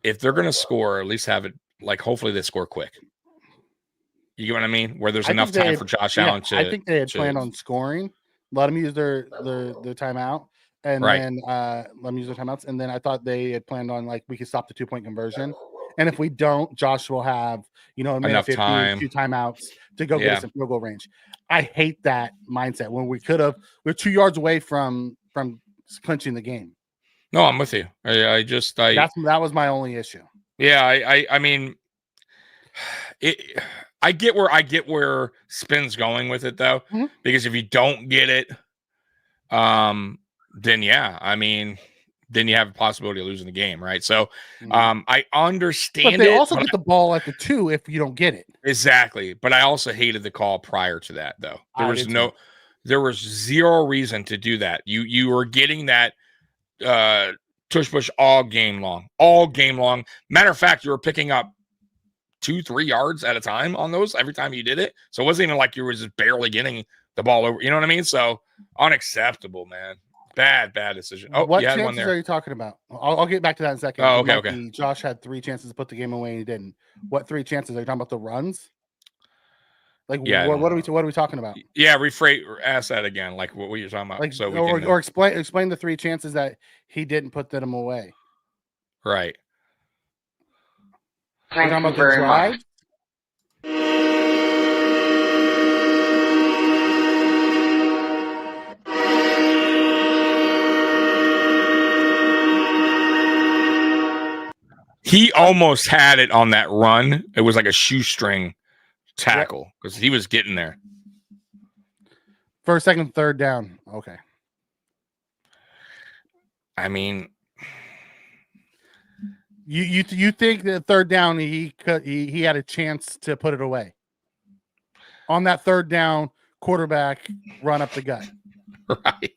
C: If they're going to score, at least have it, like, hopefully they score quick. You get what I mean? Where there's enough time for Josh Allen to.
D: I think they had planned on scoring, let them use their timeout, and then let them use their timeouts. And then I thought they had planned on, like, we could stop the 2-point conversion. And if we don't, Josh will have, enough time, 2 timeouts to go get us in field goal range. I hate that mindset when we're 2 yards away from clinching the game.
C: No, I'm with you.
D: That was my only issue.
C: Yeah, I mean, I get where Spin's going with it though, mm-hmm. because if you don't get it, then yeah, I mean, then you have a possibility of losing the game, right? So, I understand.
D: But they also get the ball at the 2 if you don't get it.
C: Exactly, but I also hated the call prior to that though. There was zero reason to do that. You were getting that tush push all game long. Matter of fact, you were picking up 2-3 yards at a time on those every time you did it. So it wasn't even like you were just barely getting the ball over. You know what I mean? So unacceptable, man. Bad decision. Oh,
D: what
C: you had
D: chances
C: one there.
D: Are you talking about? I'll get back to that in a second.
C: Oh, okay.
D: Josh had 3 chances to put the game away and he didn't. What 3 chances? Are you talking about the runs? Like, yeah, what are we talking about?
C: Yeah, ask that again. Like what you're talking about.
D: Like,
C: so
D: or explain the 3 chances that he didn't put them away.
C: Right.
D: We're talking about the drive.
C: He almost had it on that run. It was like a shoestring tackle because he was getting there.
D: First, second, third down. Okay.
C: I mean,
D: you think that third down he had a chance to put it away on that third down quarterback run up the gut.
C: Right.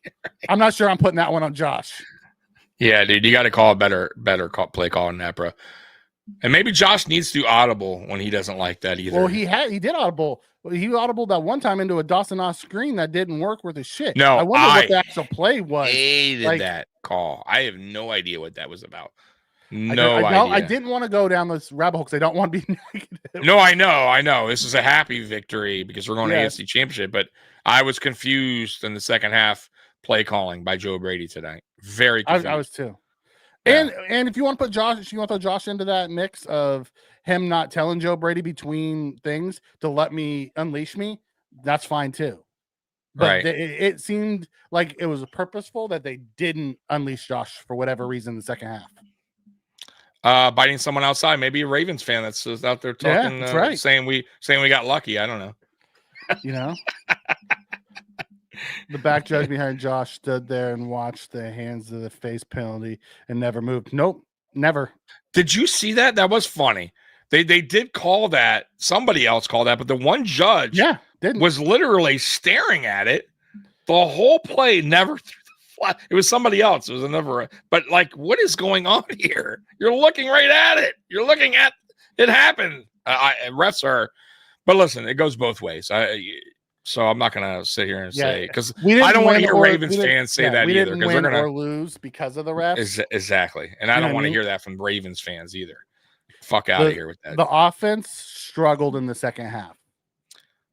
D: I'm not sure I'm putting that one on Josh.
C: Yeah, dude, you got to call a better play call than that, bro. And maybe Josh needs to audible when he doesn't like that either.
D: Well, he did audible. He audibled that one time into a Dawson Knox screen that didn't work worth a shit.
C: No,
D: I wonder what the actual play was.
C: Hated that call. I have no idea what that was about. No idea.
D: I didn't want to go down this rabbit hole because I don't want to be negative.
C: No, I know. This is a happy victory because we're going to AFC Championship, but I was confused in the second half play calling by Joe Brady tonight. Very confused.
D: I was too. Yeah. And if you want to put Josh, if you want to throw Josh into that mix of him not telling Joe Brady between things to let me unleash me, that's fine too. But
C: right.
D: It seemed like it was purposeful that they didn't unleash Josh for whatever reason in the second half.
C: Biting someone outside, maybe a Ravens fan that's out there talking,
D: that's right.
C: saying we got lucky. I don't know.
D: You know, the back judge behind Josh stood there and watched the hands of the face penalty and never moved. Nope, never.
C: Did you see that? That was funny. They did call that. Somebody else called that, but the one judge was literally staring at it the whole play, never threw the flag. It was somebody else. It was another. But like, what is going on here? You're looking right at it. You're looking at it happen. Refs are, but listen, it goes both ways. So I'm not going to sit here and say, because I don't want to hear Ravens fans say that either, because they're going to
D: lose because of the refs.
C: Exactly. And I don't want to hear that from Ravens fans either. Fuck out of here with that.
D: The offense struggled in the second half.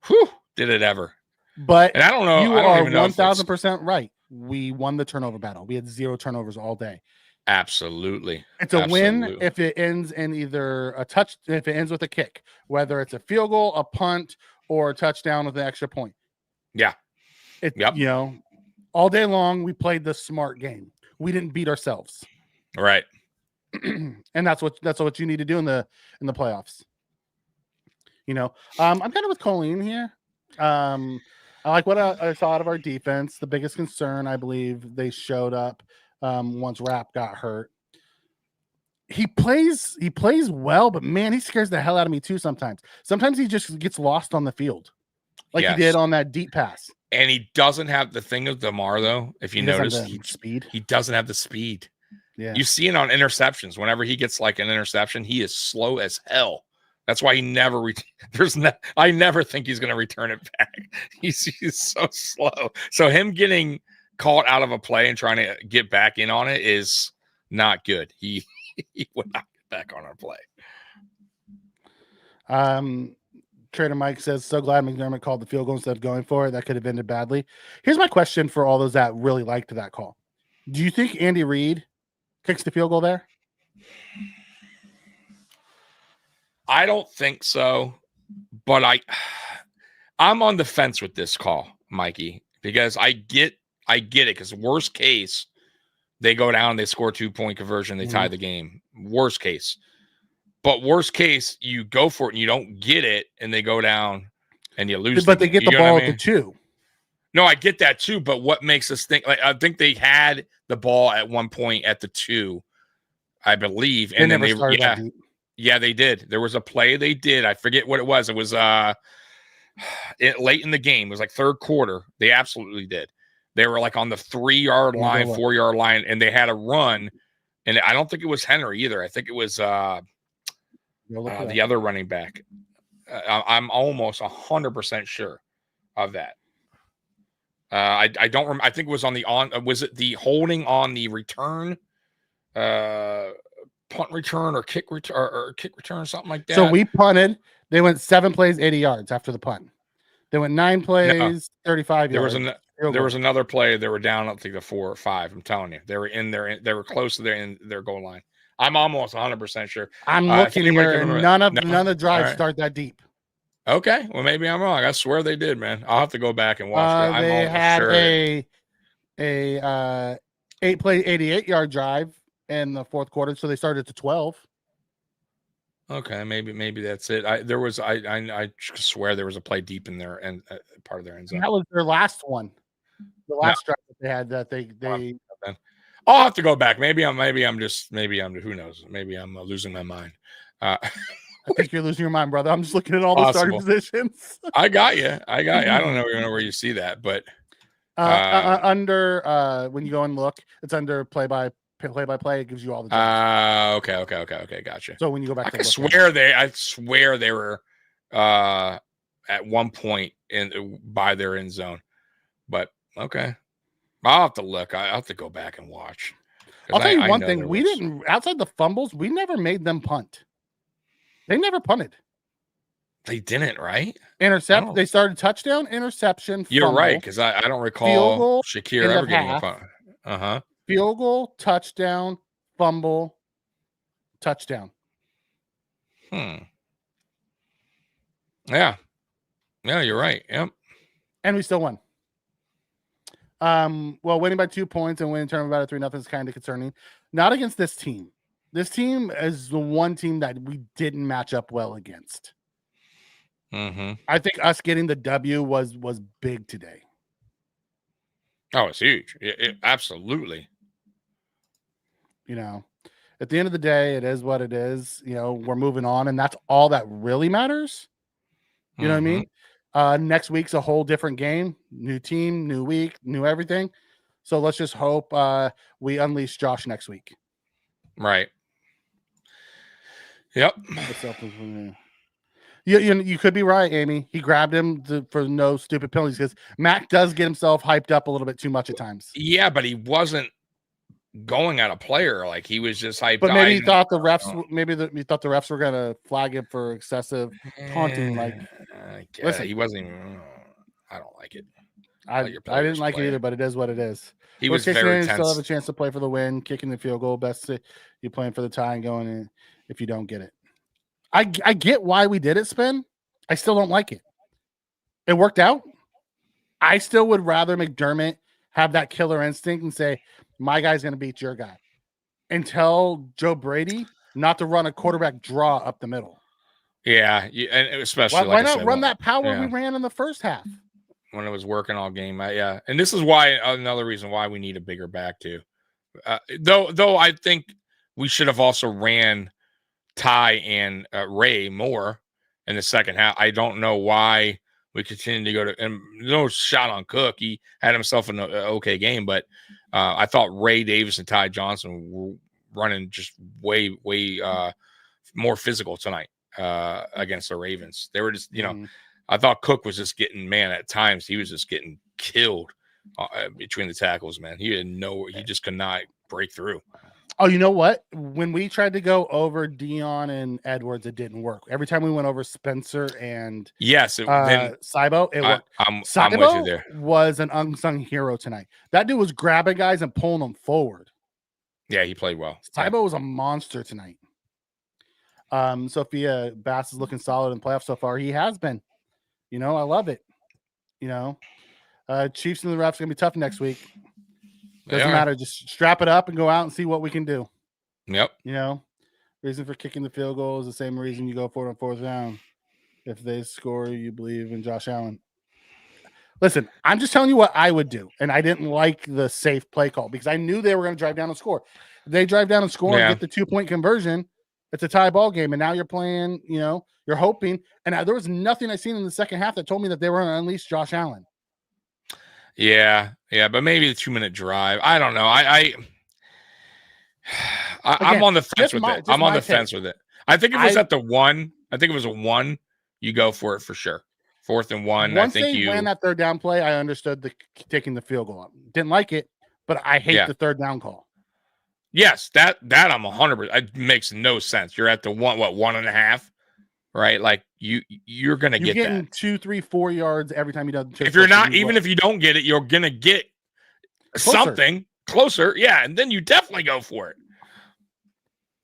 C: Whew, did it ever?
D: But
C: and I don't know.
D: You
C: I don't
D: are
C: even know
D: 1,000% right. We won the turnover battle. We had 0 turnovers all day.
C: Absolutely.
D: It's a win if it ends in either a touch, if it ends with a kick, whether it's a field goal, a punt, or a touchdown with an extra point.
C: Yeah.
D: You know, all day long we played the smart game. We didn't beat ourselves.
C: Right.
D: And that's what you need to do in the playoffs. You know, I'm kind of with Colleen here. I like what I saw out of our defense. The biggest concern, I believe, they showed up once Rapp got hurt. He plays well, but man, he scares the hell out of me too sometimes. Sometimes he just gets lost on the field, like he did on that deep pass.
C: And he doesn't have the thing of Damar, though. If you notice, he doesn't have the speed.
D: Yeah,
C: you see it on interceptions. Whenever he gets like an interception, he is slow as hell. That's why he never I never think he's going to return it back. He's so slow. So him getting caught out of a play and trying to get back in on it is not good. He would not get back on our play.
D: Trader Mike says, so glad McDermott called the field goal instead of going for it. That could have ended badly. Here's my question for all those that really liked that call. Do you think Andy Reid kicks the field goal there?
C: I don't think so, but I'm on the fence with this call, Mikey, because I get it. Because worst case, they go down, they score 2-point conversion, they tie the game. Worst case. But worst case, you go for it and you don't get it, and they go down and you lose.
D: But they get the ball at the 2.
C: No, I get that too. But what makes us think? Like, I think they had the ball at one point at the 2, I believe, and then they they did. There was a play they did. I forget what it was. It was late in the game. It was like third quarter. They absolutely did. They were like on the 3-yard line, 4-yard line, and they had a run. And I don't think it was Henry either. I think it was the other running back. I'm almost 100% sure of that. I don't remember. I think it was on the was it the holding on the return, punt return or kick return or kick return or something like that?
D: So we punted. They went 7 plays, 80 yards after the punt. They went 9 plays, 35 yards.
C: There was another play. They were down, I think, the 4 or 5. I'm telling you, they were in there. They were close to their goal line. I'm almost 100% sure.
D: I'm looking here. None of the drives start that deep.
C: Okay, well maybe I'm wrong. I swear they did, man. I'll have to go back and watch.
D: They had a 8-play, 88-yard drive in the fourth quarter, so they started to 12.
C: Okay, maybe that's it. I swear there was a play deep in there and part of their end zone.
D: That was their last one. The last drive that they had that they
C: I'll have to go back. Maybe I'm who knows? Maybe I'm losing my mind.
D: I think you're losing your mind, brother. I'm just looking at all the starting positions.
C: I got you. I don't know even where you see that, but
D: under when you go and look, it's under play by play. It gives you all the jobs.
C: Okay, gotcha.
D: So when you go back,
C: I swear they were at one point by their end zone, but okay. I'll have to look. I'll have to go back and watch.
D: I'll tell you one thing. We didn't, outside the fumbles, we never made them punt. They never punted.
C: They didn't, right?
D: Intercept. They started touchdown, interception,
C: You're
D: fumble,
C: right, because I don't recall Shakir ever getting a punt.
D: Field goal, touchdown, fumble, touchdown.
C: Yeah, you're right. Yep.
D: And we still won. Well, winning by 2 points and winning tournament about 3-0 is kind of concerning. Not against this team. This team is the one team that we didn't match up well against. I think us getting the W was big today. Oh,
C: it's huge. Absolutely.
D: You know, at the end of the day, it is what it is. We're moving on, and that's all that really matters. You know what I mean? Next week's a whole different game, new team, new week, new everything. So let's just hope we unleash Josh next week.
C: Right. Yep.
D: You could be right, Amy. He grabbed him for no stupid penalties because Mac does get himself hyped up a little bit too much at times.
C: Yeah, but he wasn't going at a player. Like, he was just hyped.
D: But maybe he thought the refs. He thought the refs were gonna flag him for excessive taunting. Like, listen,
C: he wasn't even. I don't like it.
D: I didn't like it either, but it is what it is.
C: He was very tense.
D: Still have a chance to play for the win, kicking the field goal. Best you playing for the tie and going in if you don't get it. I get why we did it, Spin. I still don't like it. It worked out. I still would rather McDermott have that killer instinct and say, my guy's going to beat your guy. And tell Joe Brady not to run a quarterback draw up the middle.
C: Yeah, and especially
D: why not run that power we ran in the first half?
C: When it was working all game. Yeah. And this is why another reason why we need a bigger back too. Though I think we should have also ran Ty and Ray more in the second half. I don't know why we continue to go to, and no shot on Cook. He had himself an okay game, but I thought Ray Davis and Ty Johnson were running just way more physical tonight against the Ravens. They were just, I thought Cook was just getting, at times he was just getting killed between the tackles, man. He just could not break through.
D: Oh, you know what? When we tried to go over Dion and Edwards, it didn't work. Every time we went over Spencer and Cybo, it worked.
C: I'm with you there.
D: Was an unsung hero tonight. That dude was grabbing guys and pulling them forward.
C: Yeah, he played well.
D: Cybo was a monster tonight. Sophia Bass is looking solid in playoffs so far. He has been. I love it. Chiefs and the refs going to be tough next week. Doesn't matter. Just strap it up and go out and see what we can do.
C: Yep.
D: Reason for kicking the field goal is the same reason you go for it on fourth down. If they score, you believe in Josh Allen. Listen, I'm just telling you what I would do. And I didn't like the safe play call because I knew they were going to drive down and score. If they drive down and score and get the 2-point conversion, it's a tie ball game. And now you're playing, you're hoping. And there was nothing I seen in the second half that told me that they were going to unleash Josh Allen.
C: Yeah, but maybe the 2-minute drive. I don't know. I'm on the fence with it. I'm on the fence with it. I think if it was at the 1, I think it was a 1, you go for it for sure. 4th and 1.
D: Once they ran that third down play, I understood taking the field goal up. Didn't like it, but I hate the third down call.
C: Yes, that I'm 100%. It makes no sense. You're at the 1.5, right? Like you're gonna get that
D: 2, 3, 4 yards every time you do.
C: If you're not, even if you don't get it, you're gonna get something closer. Yeah, and then you definitely go for it.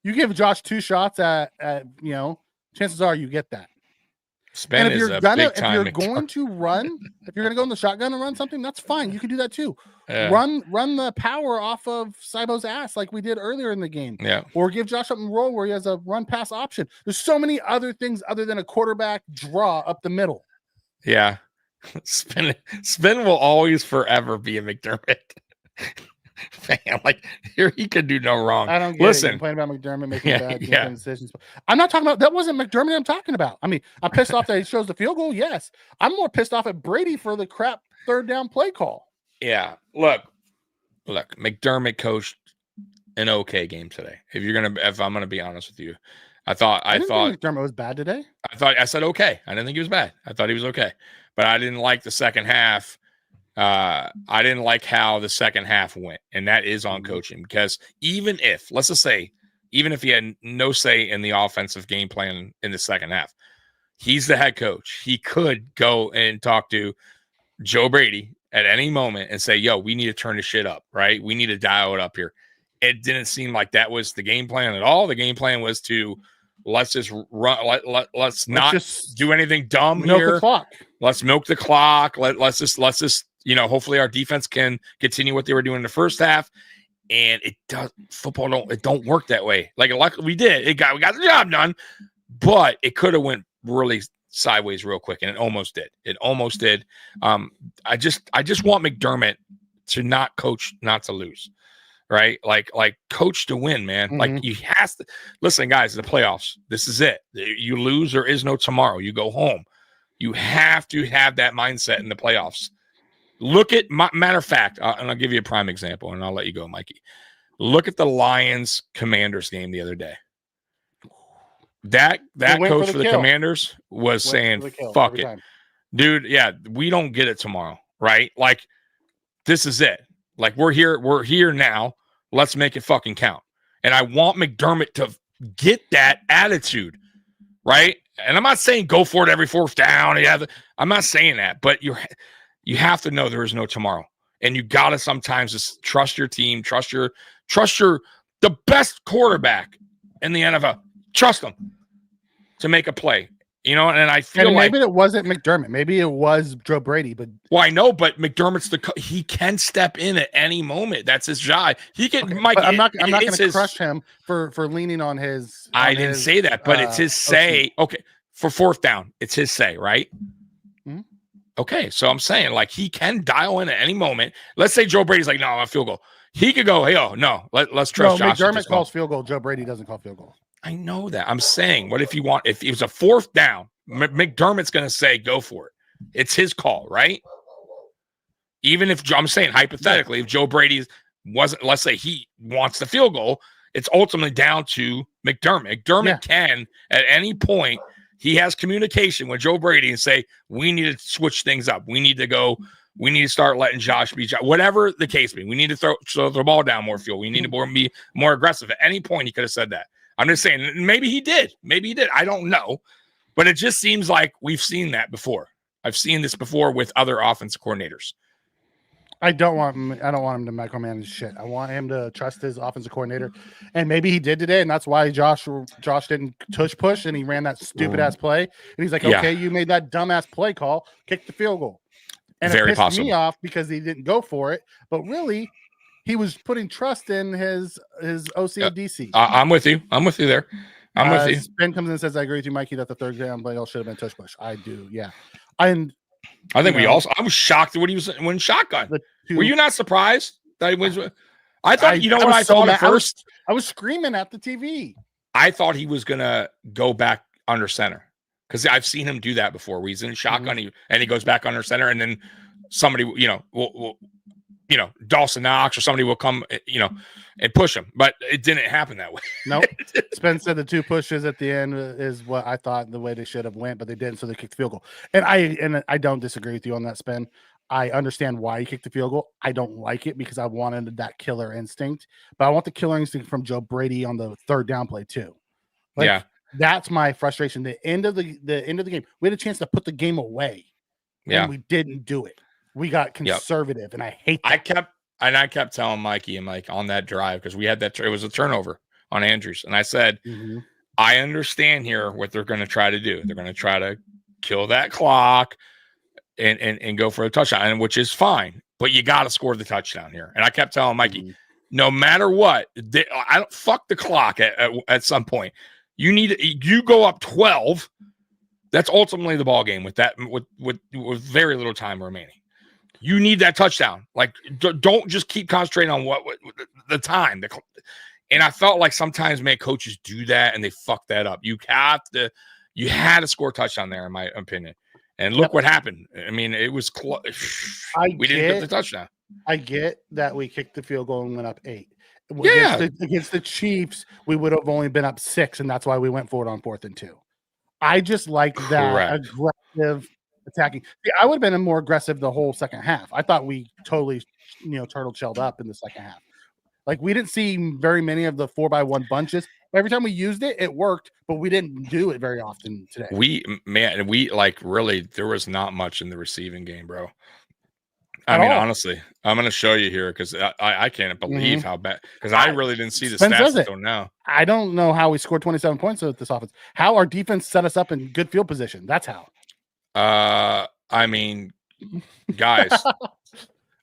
D: You give Josh 2 shots at chances are you get that.
C: Spin
D: and if
C: you're
D: going to run, if you're gonna go in the shotgun and run something, that's fine. You can do that too.
C: Yeah.
D: Run the power off of Cybo's ass like we did earlier in the game.
C: Yeah.
D: Or give Josh something roll where he has a run pass option. There's so many other things other than a quarterback draw up the middle.
C: Yeah. Spin will always forever be a McDermott fan. Like here, he could do no wrong.
D: I don't get
C: Listen.
D: it. Complaining about McDermott making bad decisions. I'm not talking about that. Wasn't McDermott I'm talking about. I mean, I'm pissed off that he shows the field goal. Yes, I'm more pissed off at Brady for the crap third down play call.
C: Yeah, look, McDermott coached an okay game today. If I'm gonna be honest with you, I thought
D: McDermott was bad today.
C: I said okay. I didn't think he was bad. I thought he was okay, but I didn't like the second half. I didn't like how the second half went, and that is on coaching because let's just say, even if he had no say in the offensive game plan in the second half, he's the head coach. He could go and talk to Joe Brady at any moment and say, yo, we need to turn this shit up, right? We need to dial it up here. It didn't seem like that was the game plan at all. The game plan was to let's just run. Let's not just do anything dumb here.
D: The clock.
C: Let's milk the clock. Let's just hopefully our defense can continue what they were doing in the first half. And football don't work that way. Like we did. We got the job done, but it could have went really sideways real quick, and it almost did. I just want McDermott to not coach, not to lose. right? Like coach to win, man. Like you has to listen, guys. The playoffs. This is it. You lose, there is no tomorrow. You go home. You have to have that mindset in the playoffs. Look at matter of fact, and I'll give you a prime example, and I'll let you go, Mikey. Look at the Lions Commanders game the other day. That coach for the Commanders was saying, "Fuck it, dude. Yeah, we don't get it tomorrow, right? Like this is it. Like we're here now. Let's make it fucking count." And I want McDermott to get that attitude, right? And I'm not saying go for it every fourth down. I'm not saying that, but you have to know there is no tomorrow, and you got to sometimes just trust your team, trust your the best quarterback in the NFL. Trust them to make a play, and I feel
D: maybe it wasn't McDermott, maybe it was Joe Brady, but
C: I know, but McDermott's he can step in at any moment. That's his job. He can. Okay, Mike,
D: I'm not going to crush him for leaning on his.
C: I didn't say that, but it's his say. Okay, for fourth down, it's his say, right? Mm-hmm. Okay, so I'm saying like he can dial in at any moment. Let's say Joe Brady's like, no, I'm a field goal. He could go, hey, let's trust Josh.
D: McDermott calls field goal. Joe Brady doesn't call field goal.
C: I know that. I'm saying, what if it was a fourth down? McDermott's going to say, go for it. It's his call, right? Even if I'm saying hypothetically, if Joe Brady wasn't, let's say he wants the field goal, it's ultimately down to McDermott. McDermott can at any point. He has communication with Joe Brady and say, we need to switch things up. We need to go. We need to start letting Josh be Josh. Whatever the case be. We need to throw the ball down more field. We need to be more aggressive. At any point, he could have said that. I'm just saying, maybe he did. I don't know. But it just seems like we've seen that before. I've seen this before with other offensive coordinators.
D: I don't want him to micromanage shit. I want him to trust his offensive coordinator. And maybe he did today, and that's why Josh didn't push and he ran that stupid ass play. And he's like, okay, you made that dumbass play call, kick the field goal. And it pissed me off because he didn't go for it. But really, he was putting trust in his OC and DC.
C: I'm with you. I'm with you there. I'm with you.
D: Ben comes in and says, I agree with you, Mikey, that the third down play should have been tush push. I do, yeah.
C: I think I was shocked at what he was when shotgun. Were you not surprised that he was? I thought, what I thought at first?
D: I was screaming at the TV.
C: I thought he was going to go back under center because I've seen him do that before. Where he's in shotgun and he goes back under center, and then somebody, will Dawson Knox or somebody will come, and push him. But it didn't happen that way.
D: Nope. Spence said the two pushes at the end is what I thought the way they should have went, but they didn't, so they kicked the field goal. And I don't disagree with you on that, Spen. I understand why he kicked the field goal. I don't like it because I wanted that killer instinct, but I want the killer instinct from Joe Brady on the third down play too. That's my frustration. The end of the game, we had a chance to put the game away, and we didn't do it. We got conservative, and I hate that.
C: I kept telling Mikey and Mike on that drive because we had that. It was a turnover on Andrews, and I said, I understand here what they're going to try to do. They're going to try to kill that clock and go for a touchdown, which is fine. But you got to score the touchdown here. And I kept telling Mikey, no matter what, I don't fuck the clock at some point. You go up 12. That's ultimately the ball game with very little time remaining. You need that touchdown. Like, don't just keep concentrating on what the time. And I felt like sometimes, coaches do that and they fuck that up. You had to score a touchdown there, in my opinion. And look what happened. I mean, it was close. We didn't get the touchdown.
D: I get that we kicked the field goal and went up 8.
C: Yeah.
D: Against the Chiefs, we would have only been up 6, and that's why we went for it on 4th and 2. I just like that aggressive attacking. See, I would have been more aggressive the whole second half. I thought we totally, turtle shelled up in the second half. Like, we didn't see very many of the 4x1 bunches. Every time we used it, it worked, but we didn't do it very often today.
C: We really, there was not much in the receiving game, bro. Honestly, I'm going to show you here because I can't believe how bad, because I really didn't see the stats until now.
D: I don't know how we scored 27 points with this offense. How our defense set us up in good field position. That's how.
C: Guys,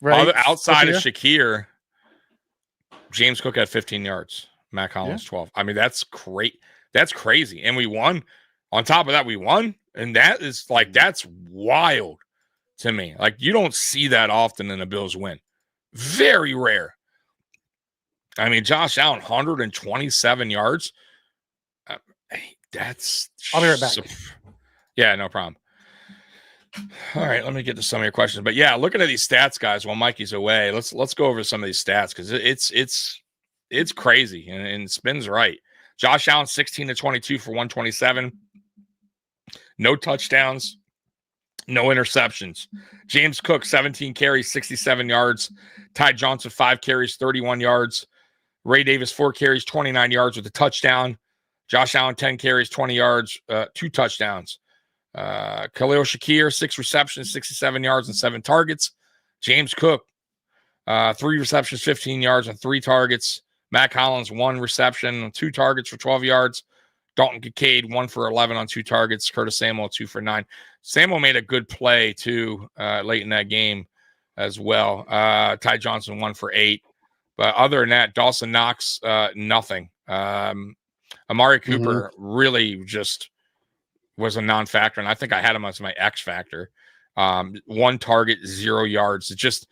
C: outside of Shakir, James Cook had 15 yards. Matt Collins 12. I mean, that's great. That's crazy. And we won. On top of that, we won. And that's wild to me. Like, you don't see that often in a Bills win. Very rare. I mean, Josh Allen, 127 yards. That's
D: I'll be right back.
C: Yeah, no problem. All right, let me get to some of your questions. But yeah, looking at these stats, guys, while Mikey's away, let's go over some of these stats because it's crazy and Spin's right. Josh Allen, 16 to 22 for 127, no touchdowns, no interceptions. James Cook, 17 carries, 67 yards. Ty Johnson, 5 carries, 31 yards. Ray Davis, 4 carries, 29 yards with a touchdown. Josh Allen, 10 carries, 20 yards, 2 touchdowns. Khalil Shakir, 6 receptions, 67 yards, and 7 targets. James Cook, 3 receptions, 15 yards, and 3 targets. Matt Collins, 1 reception, 2 targets for 12 yards. Dalton Kincaid, 1 for 11 on 2 targets. Curtis Samuel, 2 for 9. Samuel made a good play, too, late in that game as well. Ty Johnson, 1 for 8. But other than that, Dawson Knox, nothing. Amari Cooper really just was a non-factor, and I think I had him as my X factor. 1 target, 0 yards. It's just,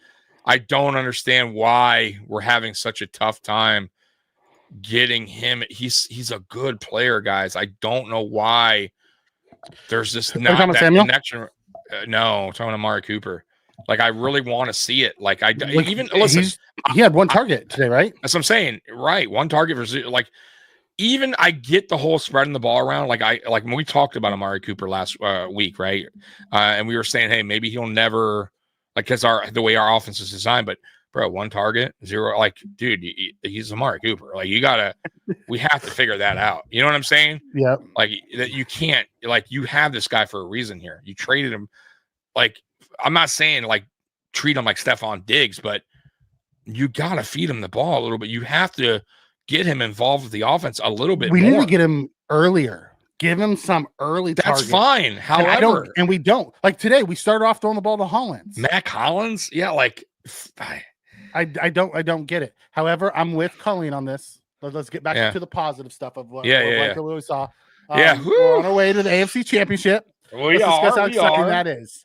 C: I don't understand why we're having such a tough time getting him. He's a good player, guys. I don't know why there's just not that connection. No, I'm talking Amari Cooper. Like, I really want to see it. Like, listen,
D: he had 1 target today, right?
C: That's what I'm saying. Right. 1 target for 0. Like, even I get the whole spreading the ball around. Like when we talked about Amari Cooper last week, right? And we were saying, hey, maybe he'll never, like, because the way our offense is designed. But bro, 1 target, 0. Like, dude, he's Amari Cooper. Like, we have to figure that out. You know what I'm saying?
D: Yeah.
C: Like, that you can't, like, you have this guy for a reason here. You traded him. Like, I'm not saying like treat him like Stephon Diggs, but you gotta feed him the ball a little bit. You have to get him involved with the offense a little bit more.
D: We need to get him earlier. Give him some early targets.
C: That's fine. However,
D: and we don't. Like today, we started off throwing the ball to Hollins.
C: Matt Collins? Yeah, like
D: I don't get it. However, I'm with Colleen on this. Let's get back to the positive stuff of what we saw. We're on our way to the AFC Championship. Let's discuss how exciting that is.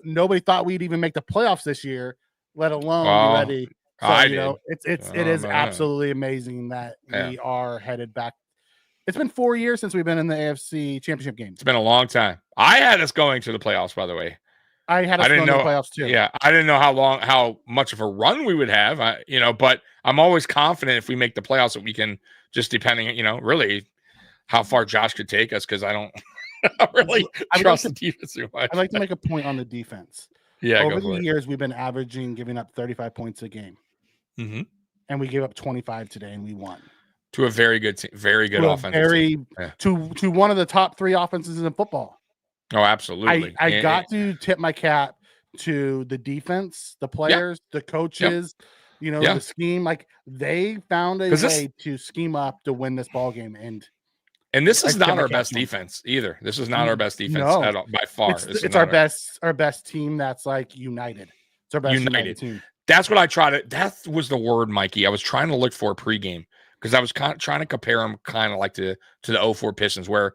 D: Nobody thought we'd even make the playoffs this year, let alone be ready. So, it is absolutely amazing that we are headed back. It's been 4 years since we've been in the AFC Championship game.
C: It's been a long time. I had us going to the playoffs, by the way.
D: I didn't know the playoffs too.
C: Yeah, I didn't know how much of a run we would have. But I'm always confident if we make the playoffs that we can, just depending, really how far Josh could take us, because I don't really trust the defense too much.
D: I'd like to make a point on the defense.
C: Yeah,
D: over the years, we've been averaging giving up 35 points a game.
C: Mm-hmm.
D: And we gave up 25 today, and we won.
C: To a very good team, very good offense.
D: To one of the top 3 offenses in football.
C: Oh, absolutely.
D: I got to tip my cap to the defense, the players, the coaches, the scheme. Like, they found a way to scheme up to win this ball game. And
C: this is not our best defense either. This is not our best defense at all, by far.
D: It's our best team that's like united. It's our best united team.
C: That's what I tried to. That was the word, Mikey. I was trying to look for pregame because I was trying to compare them kind of like to the 04 Pistons, where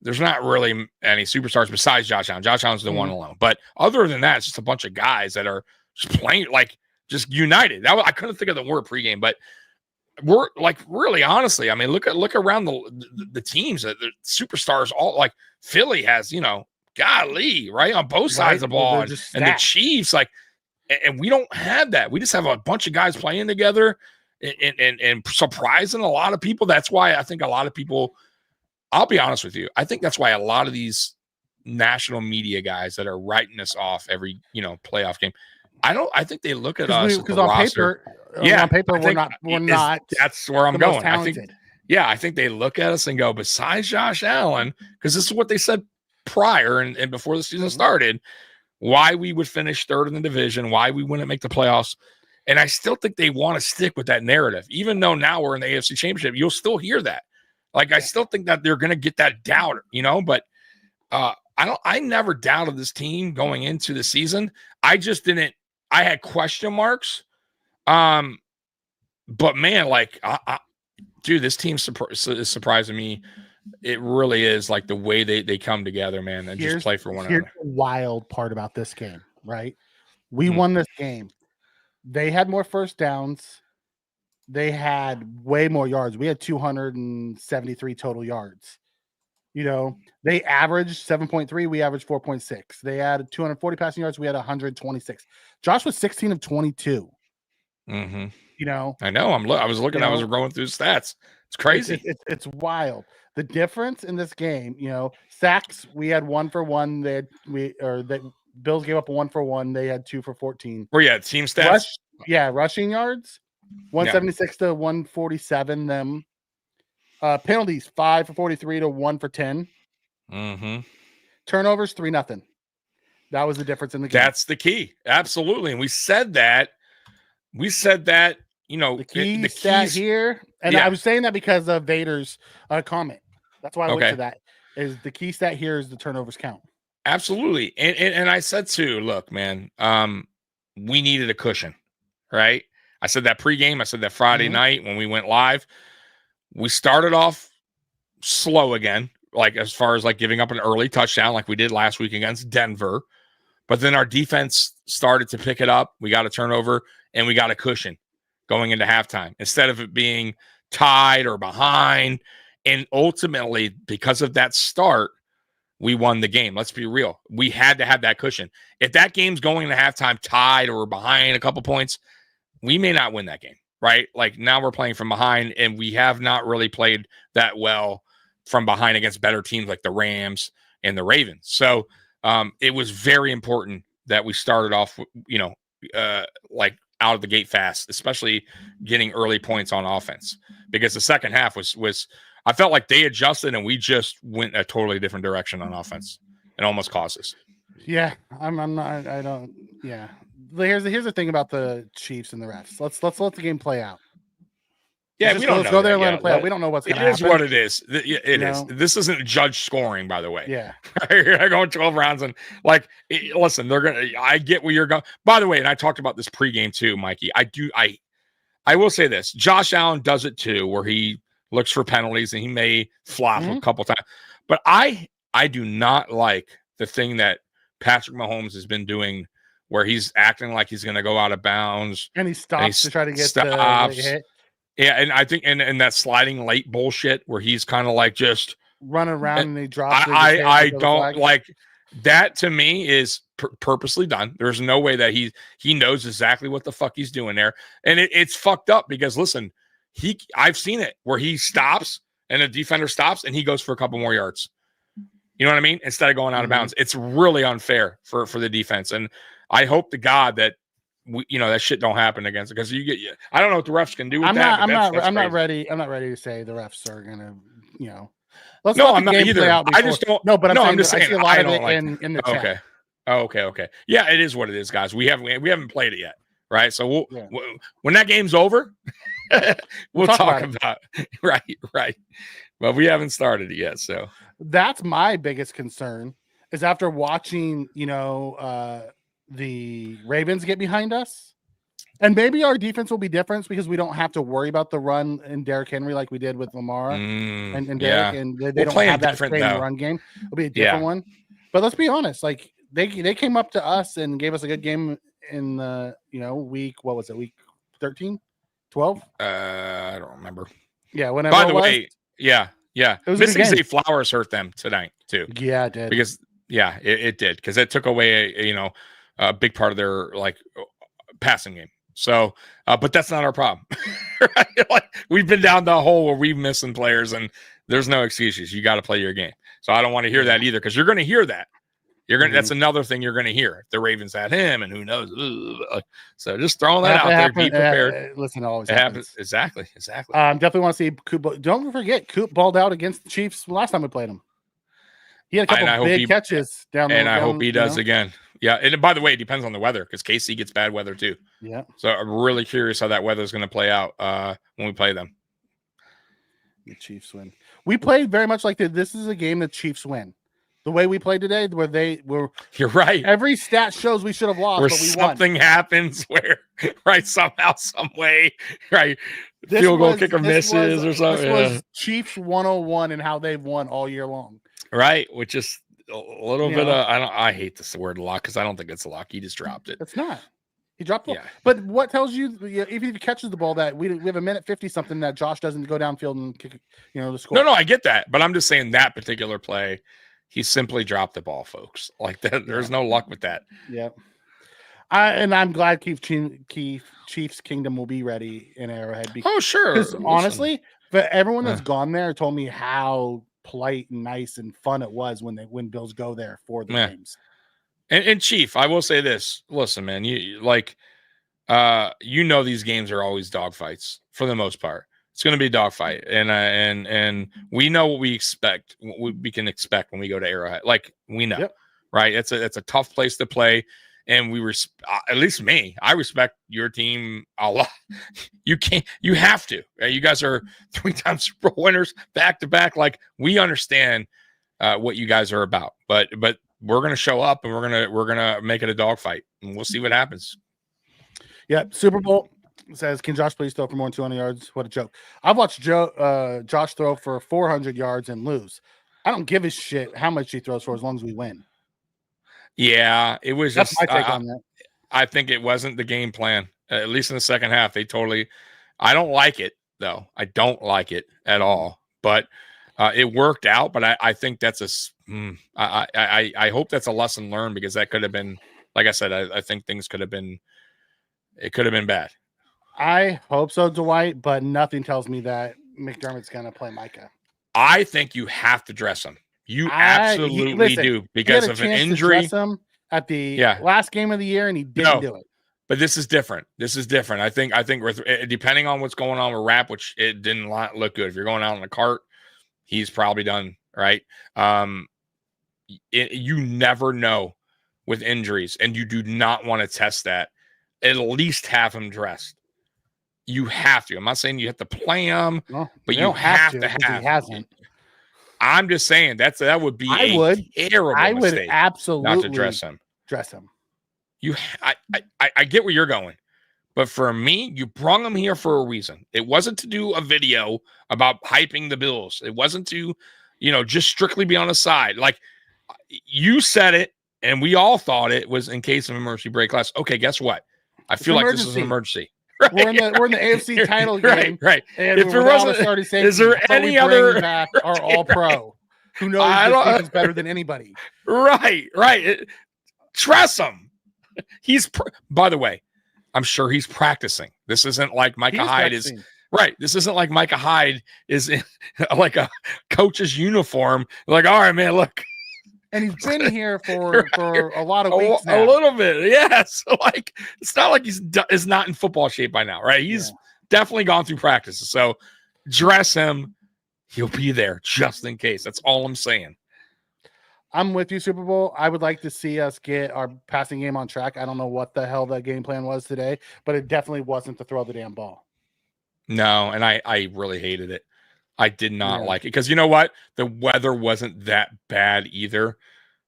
C: there's not really any superstars besides Josh Allen. Josh Allen's the one alone. But other than that, it's just a bunch of guys that are just playing, like, just united. I couldn't think of the word pregame, but we're like, really, honestly, I mean, look around the teams, the superstars, all like Philly has, golly, right, on both sides of the ball, and the Chiefs, like, and we don't have that. We just have a bunch of guys playing together and surprising a lot of people. That's why I think a lot of people, I'll be honest with you, I think that's why a lot of these national media guys that are writing us off every playoff game, I think they look at us because
D: on paper, we're not.
C: That's where I'm going. I think they look at us and go, besides Josh Allen, because this is what they said prior and before the season started, why we would finish 3rd in the division, why we wouldn't make the playoffs. And I still think they want to stick with that narrative, even though now we're in the AFC Championship. You'll still hear that. Like, I still think that they're going to get that doubt, but I never doubted this team going into the season. I just didn't. I had question marks. But man, like, dude, this team is surprising me. It really is, like, the way they come together, man, and just play for one another.
D: Here's the wild part about this game, right? We won this game. They had more first downs. they had way more yards. We had 273 total yards. They averaged 7.3. We averaged 4.6. They had 240 passing yards. We had 126. Josh was 16 of 22.
C: Mm-hmm.
D: I
C: know. I was looking. I was going through stats. It's crazy.
D: It's wild. The difference in this game, sacks. We had 1 for 1. The Bills gave up a 1 for 1. They had 2 for 14.
C: Or team stats.
D: Rushing yards, 176 to 147. Them penalties 5 for 43 to 1 for 10.
C: Mm-hmm.
D: Turnovers 3-0. That was the difference in the game.
C: That's the key. Absolutely, and we said that. The key
D: stat here, and I was saying that because of Vader's comment. That's why I went to that. Is the key stat here is the turnovers count.
C: Absolutely, and I said too. Look, man, we needed a cushion, right? I said that pregame. I said that Friday night when we went live. We started off slow again, like as far as like giving up an early touchdown, like we did last week against Denver. But then our defense started to pick it up. We got a turnover and we got a cushion going into halftime instead of it being tied or behind. And ultimately, because of that start, we won the game. Let's be real. We had to have that cushion. If that game's going into halftime tied or behind a couple points, we may not win that game, right? Like now we're playing from behind and we have not really played that well from behind against better teams like the Rams and the Ravens. So it was very important that we started off, like out of the gate fast, especially getting early points on offense, because the second half was I felt like they adjusted and we just went a totally different direction on offense and almost cost us.
D: Yeah, I'm not. I don't. Yeah, here's the thing about the Chiefs and the refs. Let's let the game play out.
C: Yeah,
D: let's go there and let it play out. We don't know what's going to happen.
C: It is what it is. It is. This isn't judge scoring, by the way.
D: Yeah.
C: You're going 12 rounds and listen, I get where you're going. By the way, and I talked about this pregame too, Mikey. I will say this. Josh Allen does it too, where he looks for penalties and he may flop a couple times. But I do not like the thing that Patrick Mahomes has been doing where he's acting like he's going to go out of bounds.
D: And he stops to try to get the hit.
C: Yeah, and I think and that sliding late bullshit where he's kind of like just
D: running around and they drop.
C: I don't like that. To me, is purposely done. There's no way that he knows exactly what the fuck he's doing there, and it's fucked up because listen, I've seen it where he stops and a defender stops and he goes for a couple more yards. You know what I mean? Instead of going out of bounds, it's really unfair for the defense, and I hope to God that. That shit don't happen against it because I don't know what the refs can do with that.
D: I'm not ready to say the refs are gonna,
C: Let's I'm not either. I just don't.
D: No, but
C: I'm just saying.
D: I see a lot of it in the chat.
C: Okay. Oh, okay. Yeah, it is what it is, guys. We haven't played it yet, right? So when that game's over, we'll talk about it. Right. But we haven't started it yet, so
D: that's my biggest concern is after watching, the Ravens get behind us, and maybe our defense will be different because we don't have to worry about the run and Derrick Henry like we did with Lamar and Derrick, and they don't have that same run game. It'll be a different one. But let's be honest, like they came up to us and gave us a good game in the week. What was it? Week 13, 12?
C: I don't remember.
D: Yeah, whenever.
C: By the way, yeah.
D: Missing
C: Zay Flowers hurt them tonight too.
D: Yeah, it did.
C: Because it did because it took away a big part of their passing game. So, but that's not our problem. Right? Like we've been down the hole where we're missing players, and there's no excuses. You got to play your game. So I don't want to hear that either because you're going to hear that. That's another thing you're going to hear. The Ravens had him, and who knows? So just throwing that out there. Be prepared.
D: Listen, it always
C: happens. Exactly.
D: Definitely want to see Coop. Don't forget, Coop balled out against the Chiefs last time we played him. He had a couple big catches down there.
C: And I hope he does again. Yeah. And by the way, it depends on the weather because KC gets bad weather too.
D: Yeah.
C: So I'm really curious how that weather is going to play out when we play them.
D: The Chiefs win. We played very much like this is a game that Chiefs win. The way we played today, where they were.
C: You're right.
D: Every stat shows we should have lost,
C: where
D: but we
C: something
D: won.
C: Happens where, right, somehow, some way, right, field goal kicker misses or something.
D: This was Chiefs 101 and how they've won all year long.
C: Right, which is a little bit of I hate this word luck because I don't think it's luck. He just dropped it.
D: It's not. He dropped the ball.
C: Yeah.
D: But what tells you, if he catches the ball, that we have a minute 50 something that Josh doesn't go downfield and kick, the score?
C: No, I get that, but I'm just saying that particular play, he simply dropped the ball, folks. Like that, there's no luck with that.
D: Yeah. I'm glad Chiefs Kingdom will be ready in Arrowhead.
C: Oh, sure.
D: Because honestly, but everyone that's gone there told me how polite and nice and fun it was when Bills go there for the games.
C: And Chief, I will say this. Listen, man, these games are always dogfights for the most part. It's going to be a dogfight, and we know what we expect. What we can expect when we go to Arrowhead. Like we know, right? It's a tough place to play. And at least me, I respect your team a lot. You have to. You guys are 3-time Super Bowl winners back to back. Like we understand what you guys are about, but we're gonna show up and we're gonna make it a dogfight, and we'll see what happens.
D: Yeah, Super Bowl says, "Can Josh please throw for more than 200 yards?" What a joke! I've watched Josh throw for 400 yards and lose. I don't give a shit how much he throws for as long as we win.
C: Yeah, it was
D: That's
C: just
D: my take on that.
C: I think it wasn't the game plan. At least in the second half, I don't like it though. I don't like it at all. But it worked out. But I think that's I hope that's a lesson learned, because that could have been, like I said, I think things could have been. It could have been bad.
D: I hope so, Dwight. But nothing tells me that McDermott's going to play Micah.
C: I think you have to dress him. You absolutely do, because of an injury.
D: To dress him at the last game of the year, and he didn't do it.
C: But this is different. I think with, depending on what's going on with Rapp, which it didn't look good. If you're going out in a cart, he's probably done, right? You never know with injuries, and you do not want to test that. At least have him dressed. You have to. I'm not saying you have to play him, but you have to have.
D: He hasn't.
C: I'm just saying that would be a terrible
D: I would
C: mistake
D: absolutely
C: not to dress him. I get where you're going, but for me, you brung him here for a reason. It wasn't to do a video about hyping the Bills. It wasn't to, just strictly be on the side. Like you said it, and we all thought it was in case of emergency break glass. Okay, guess what? I feel like this is an emergency.
D: Right. We're in the AFC title game,
C: right?
D: And
C: if there wasn't, is there any other
D: back are all pro? Who knows this is better than anybody?
C: Right. Trust him. By the way, I'm sure he's practicing. This isn't like Micah Hyde is. Right. This isn't like Micah Hyde is in like a coach's uniform. Like, all right, man, look.
D: And he's been here for a lot of weeks now.
C: A little bit, yes. So like, it's not like he's not in football shape by now, right? He's definitely gone through practices. So dress him. He'll be there just in case. That's all I'm saying.
D: I'm with you, Super Bowl. I would like to see us get our passing game on track. I don't know what the hell the game plan was today, but it definitely wasn't to throw the damn ball.
C: No, and I really hated it. I did not like it, because you know what? The weather wasn't that bad either.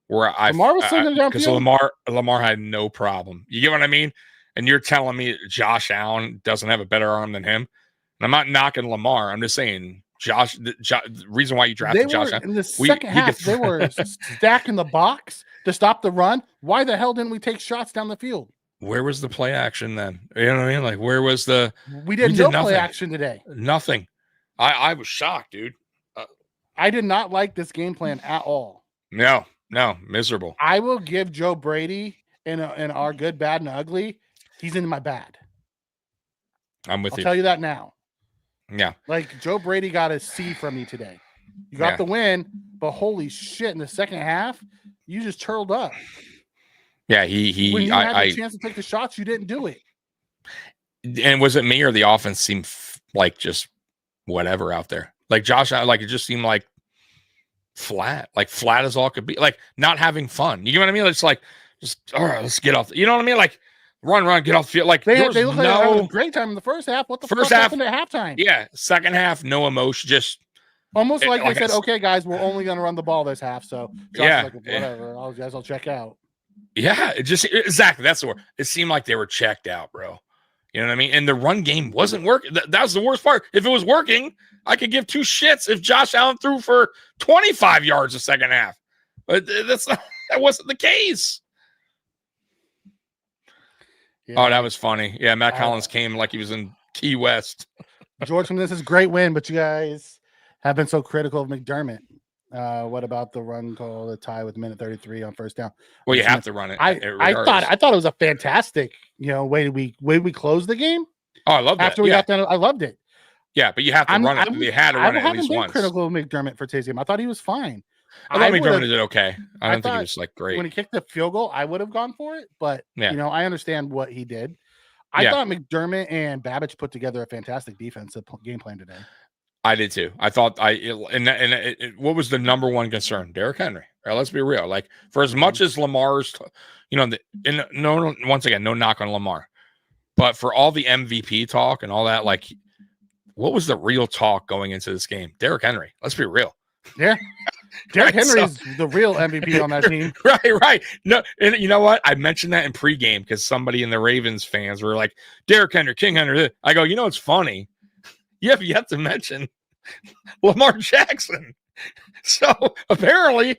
C: Where
D: Lamar was sitting down
C: because Lamar had no problem. You get what I mean? And you're telling me Josh Allen doesn't have a better arm than him? And I'm not knocking Lamar. I'm just saying the reason why you drafted Josh Allen
D: in the second half, they were stacking the box to stop the run. Why the hell didn't we take shots down the field?
C: Where was the play action then? You know what I mean? Like, where was the?
D: We did no play action today.
C: Nothing. I was shocked, dude.
D: I did not like this game plan at all.
C: No, miserable.
D: I will give Joe Brady in our good, bad, and ugly. He's in my bad.
C: I'm with you.
D: I'll tell you that now.
C: Yeah.
D: Like, Joe Brady got a C from me today. You got the win, but holy shit, in the second half, you just turtled up.
C: Yeah,
D: when you had the chance to take the shots, you didn't do it.
C: And was it me, or the offense seemed like just whatever out there? Like Josh, like it just seemed like flat as all could be, like not having fun. You know what I mean? It's like, just all right, let's get off. You know what I mean? Like run, get off the field. Like
D: they looked like they were having a great time in the first half. What the fuck happened at halftime?
C: Yeah, second half, no emotion, just
D: almost like they said, okay, guys, we're only going to run the ball this half. So Josh was like, whatever, I'll check out.
C: Yeah, exactly. That's the word. It seemed like they were checked out, bro. You know what I mean? And the run game wasn't working. That was the worst part. If it was working, I could give two shits if Josh Allen threw for 25 yards the second half. But that wasn't the case.
D: Yeah.
C: Oh, that was funny. Yeah, Matt Collins came like he was in Key West.
D: George, from this is a great win, but you guys have been so critical of McDermott. What about the run call, the tie with minute 33 on first down?
C: Well, you have to run it.
D: I thought it was a fantastic, way we closed the game.
C: Oh, I love that.
D: After we got done, I loved it.
C: Yeah, but you have to run it. They had to run it at least once. I haven't been
D: critical of McDermott for today's game. I thought he was fine.
C: I thought McDermott did okay. I don't think he was like great.
D: When he kicked the field goal, I would have gone for it, but I understand what he did. I thought McDermott and Babbage put together a fantastic defensive game plan today.
C: I did too. I thought what was the number one concern? Derrick Henry. Let's be real. Like, for as much as Lamar's, once again, no knock on Lamar, but for all the MVP talk and all that, like, what was the real talk going into this game? Derrick Henry. Let's be real.
D: Yeah. Derrick Henry is the real MVP on that team.
C: Right. No, and you know what? I mentioned that in pregame because somebody in the Ravens fans were like, Derrick Henry, King Henry. I go, it's funny. You have yet to mention Lamar Jackson. So apparently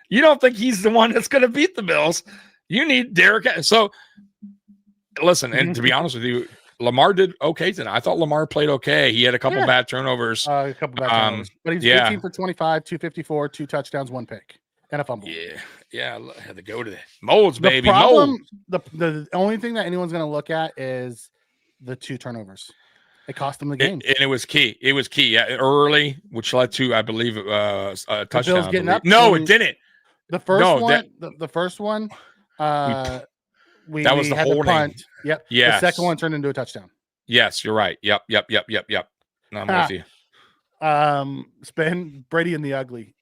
C: you don't think he's the one that's going to beat the Bills. You need Derrick. So listen, and to be honest with you, Lamar did okay tonight. I thought Lamar played okay. He had a couple bad turnovers.
D: But he's 15 for 25, 254, 2 touchdowns, 1 pick, and a fumble.
C: Yeah. I had to go to the molds, baby.
D: The only thing that anyone's going to look at is the 2 turnovers. It cost them the game,
C: and it was key. Early, which led to, I believe, a touchdown. No, it didn't.
D: The first one. The first one.
C: That was the holding.
D: Punt. Yep.
C: Yeah.
D: The second one turned into a touchdown.
C: Yes, you're right. Yep. I'm with you.
D: Spin Brady in the ugly.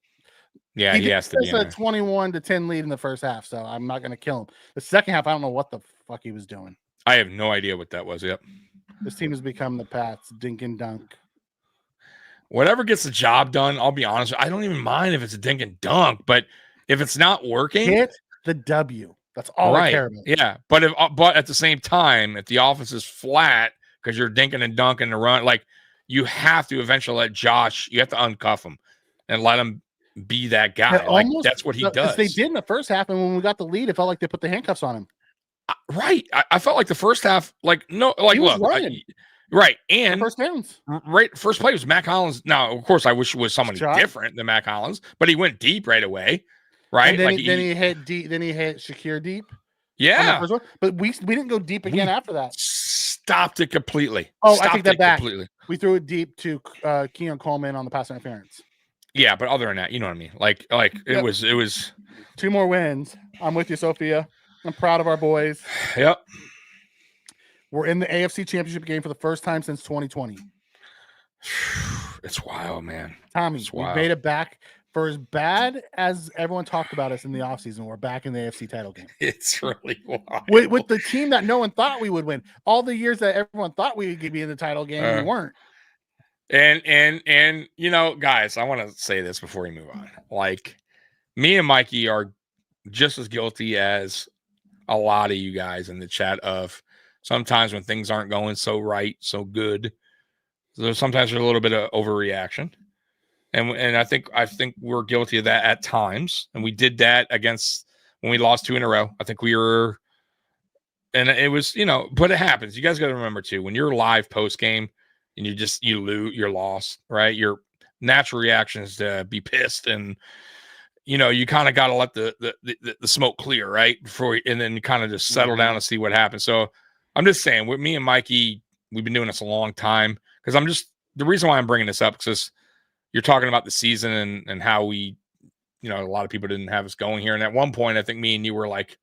C: Yeah, he has to be.
D: It's a 21-10 lead in the first half, so I'm not going to kill him. The second half, I don't know what the fuck he was doing.
C: I have no idea what that was. Yep.
D: This team has become the Pats, dink and dunk.
C: Whatever gets the job done, I'll be honest. I don't even mind if it's a dink and dunk, but if it's not working,
D: get the W. That's all I care about.
C: Yeah, but at the same time, if the offense is flat because you're dinking and dunking the run, like, you have to eventually let Josh. You have to uncuff him and let him be that guy. Like, that's what he does.
D: They did in the first half, and when we got the lead, it felt like they put the handcuffs on him.
C: Right. I felt like the first half, right. And
D: first downs.
C: Right. First play was Matt Collins. Now, of course, I wish it was someone different than Matt Collins, but he went deep right away. Right.
D: And then he hit deep. Then he hit Shakir deep.
C: Yeah.
D: But we didn't go deep again after that.
C: Stopped it completely.
D: Oh, I take that back. Completely. We threw it deep to Keon Coleman on the pass interference.
C: Yeah, but other than that, you know what I mean? Like it was
D: 2 more wins. I'm with you, Sophia. I'm proud of our boys.
C: Yep.
D: We're in the AFC Championship game for the first time since 2020.
C: It's wild, man.
D: Tommy, we made it back. For as bad as everyone talked about us in the offseason, we're back in the AFC title game.
C: It's really wild.
D: With the team that no one thought we would win. All the years that everyone thought we would be in the title game, we weren't.
C: And guys, I want to say this before we move on. Like, me and Mikey are just as guilty as a lot of you guys in the chat of sometimes when things aren't going so right, so good. So sometimes there's a little bit of overreaction. And I think we're guilty of that at times. And we did that when we lost 2 in a row. I think we were, and it was, but it happens. You guys got to remember too, when you're live post game and you lose, you're lost, right? Your natural reaction is to be pissed, and you kind of got to let the smoke clear, right? And then kind of just settle down and see what happens. So I'm just saying, with me and Mikey, we've been doing this a long time, because the reason why I'm bringing this up is you're talking about the season and how we, a lot of people didn't have us going here. And at one point, I think me and you were like,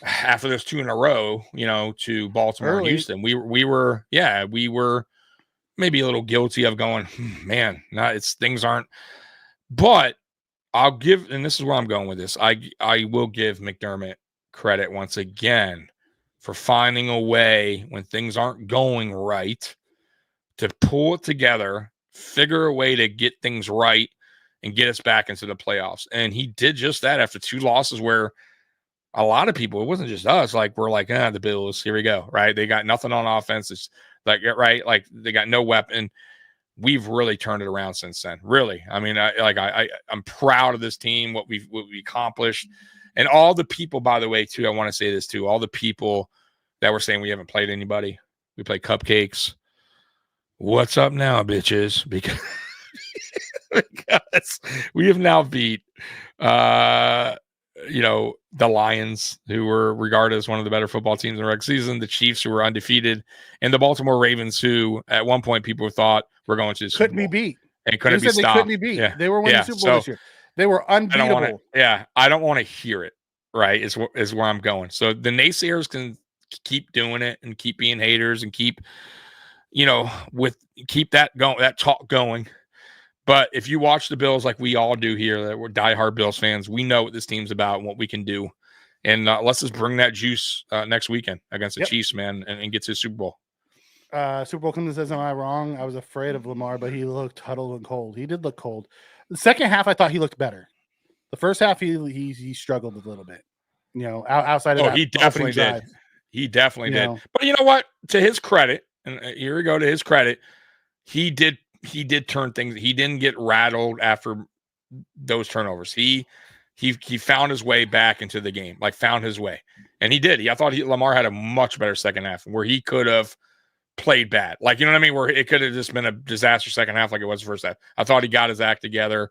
C: after those 2 in a row, to Baltimore and Houston, we were maybe a little guilty of going, man, things aren't, but I'll give, and this is where I'm going with this. I will give McDermott credit once again for finding a way when things aren't going right to pull it together, figure a way to get things right and get us back into the playoffs. And he did just that after 2 losses where a lot of people, it wasn't just us, like, we're like, the Bills, here we go, right? They got nothing on offense. It's like, right, like, they got no weapon. We've really turned it around since then. Really. I mean, I'm proud of this team, what we accomplished. And all the people, by the way, too, I want to say this too, all the people that were saying we haven't played anybody. We played cupcakes. What's up now, bitches? Because we have now beat the Lions, who were regarded as one of the better football teams in the regular season, the Chiefs, who were undefeated, and the Baltimore Ravens, who at one point people thought were going to the Super Bowl.
D: Couldn't be beat.
C: And couldn't be stopped.
D: They couldn't be beat.
C: Yeah.
D: They were winning the Super Bowl this year. They were unbeatable.
C: I don't want to hear it, right, is where I'm going. So the naysayers can keep doing it and keep being haters and keep that talk going. But if you watch the Bills like we all do here, that we're diehard Bills fans, we know what this team's about and what we can do. And let's just bring that juice next weekend against the Chiefs, man, and get to the Super Bowl.
D: Super Bowl comes and says, am I wrong? I was afraid of Lamar, but he looked huddled and cold. He did look cold. The second half, I thought he looked better. The first half, he struggled a little bit. Outside of that.
C: He definitely did.
D: Drive.
C: He definitely did. But you know what? To his credit, and here we go, to his credit, he did turn things. He didn't get rattled after those turnovers. He found his way back into the game, found his way. And he did. I thought Lamar had a much better second half where he could have played bad. You know what I mean? Where it could have just been a disaster second half like it was the first half. I thought he got his act together.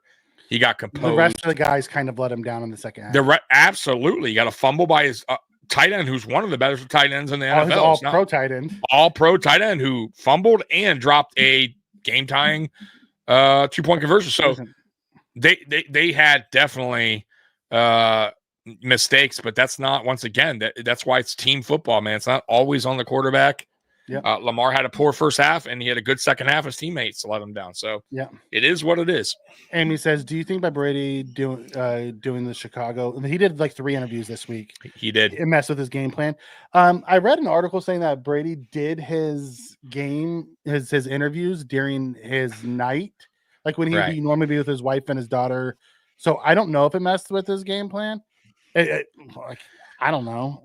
C: He got composed.
D: The rest of the guys kind of let him down in the second half.
C: Absolutely. He got a fumble by his tight end, who's one of the better tight ends in the NFL.
D: All-pro tight end.
C: All-pro tight end who fumbled and dropped a game-tying 2-point conversion. So they had definitely mistakes, but that's not, once again, that's why it's team football, man. It's not always on the quarterback.
D: Yeah.
C: Lamar had a poor first half, and he had a good second half. His teammates let him down. So it is what it is.
D: Amy says, do you think by Brady doing the Chicago, he did 3 interviews this week.
C: He did.
D: It messed with his game plan. I read an article saying that Brady did his interviews during his night, when he'd normally be with his wife and his daughter. So I don't know if it messed with his game plan. I don't know.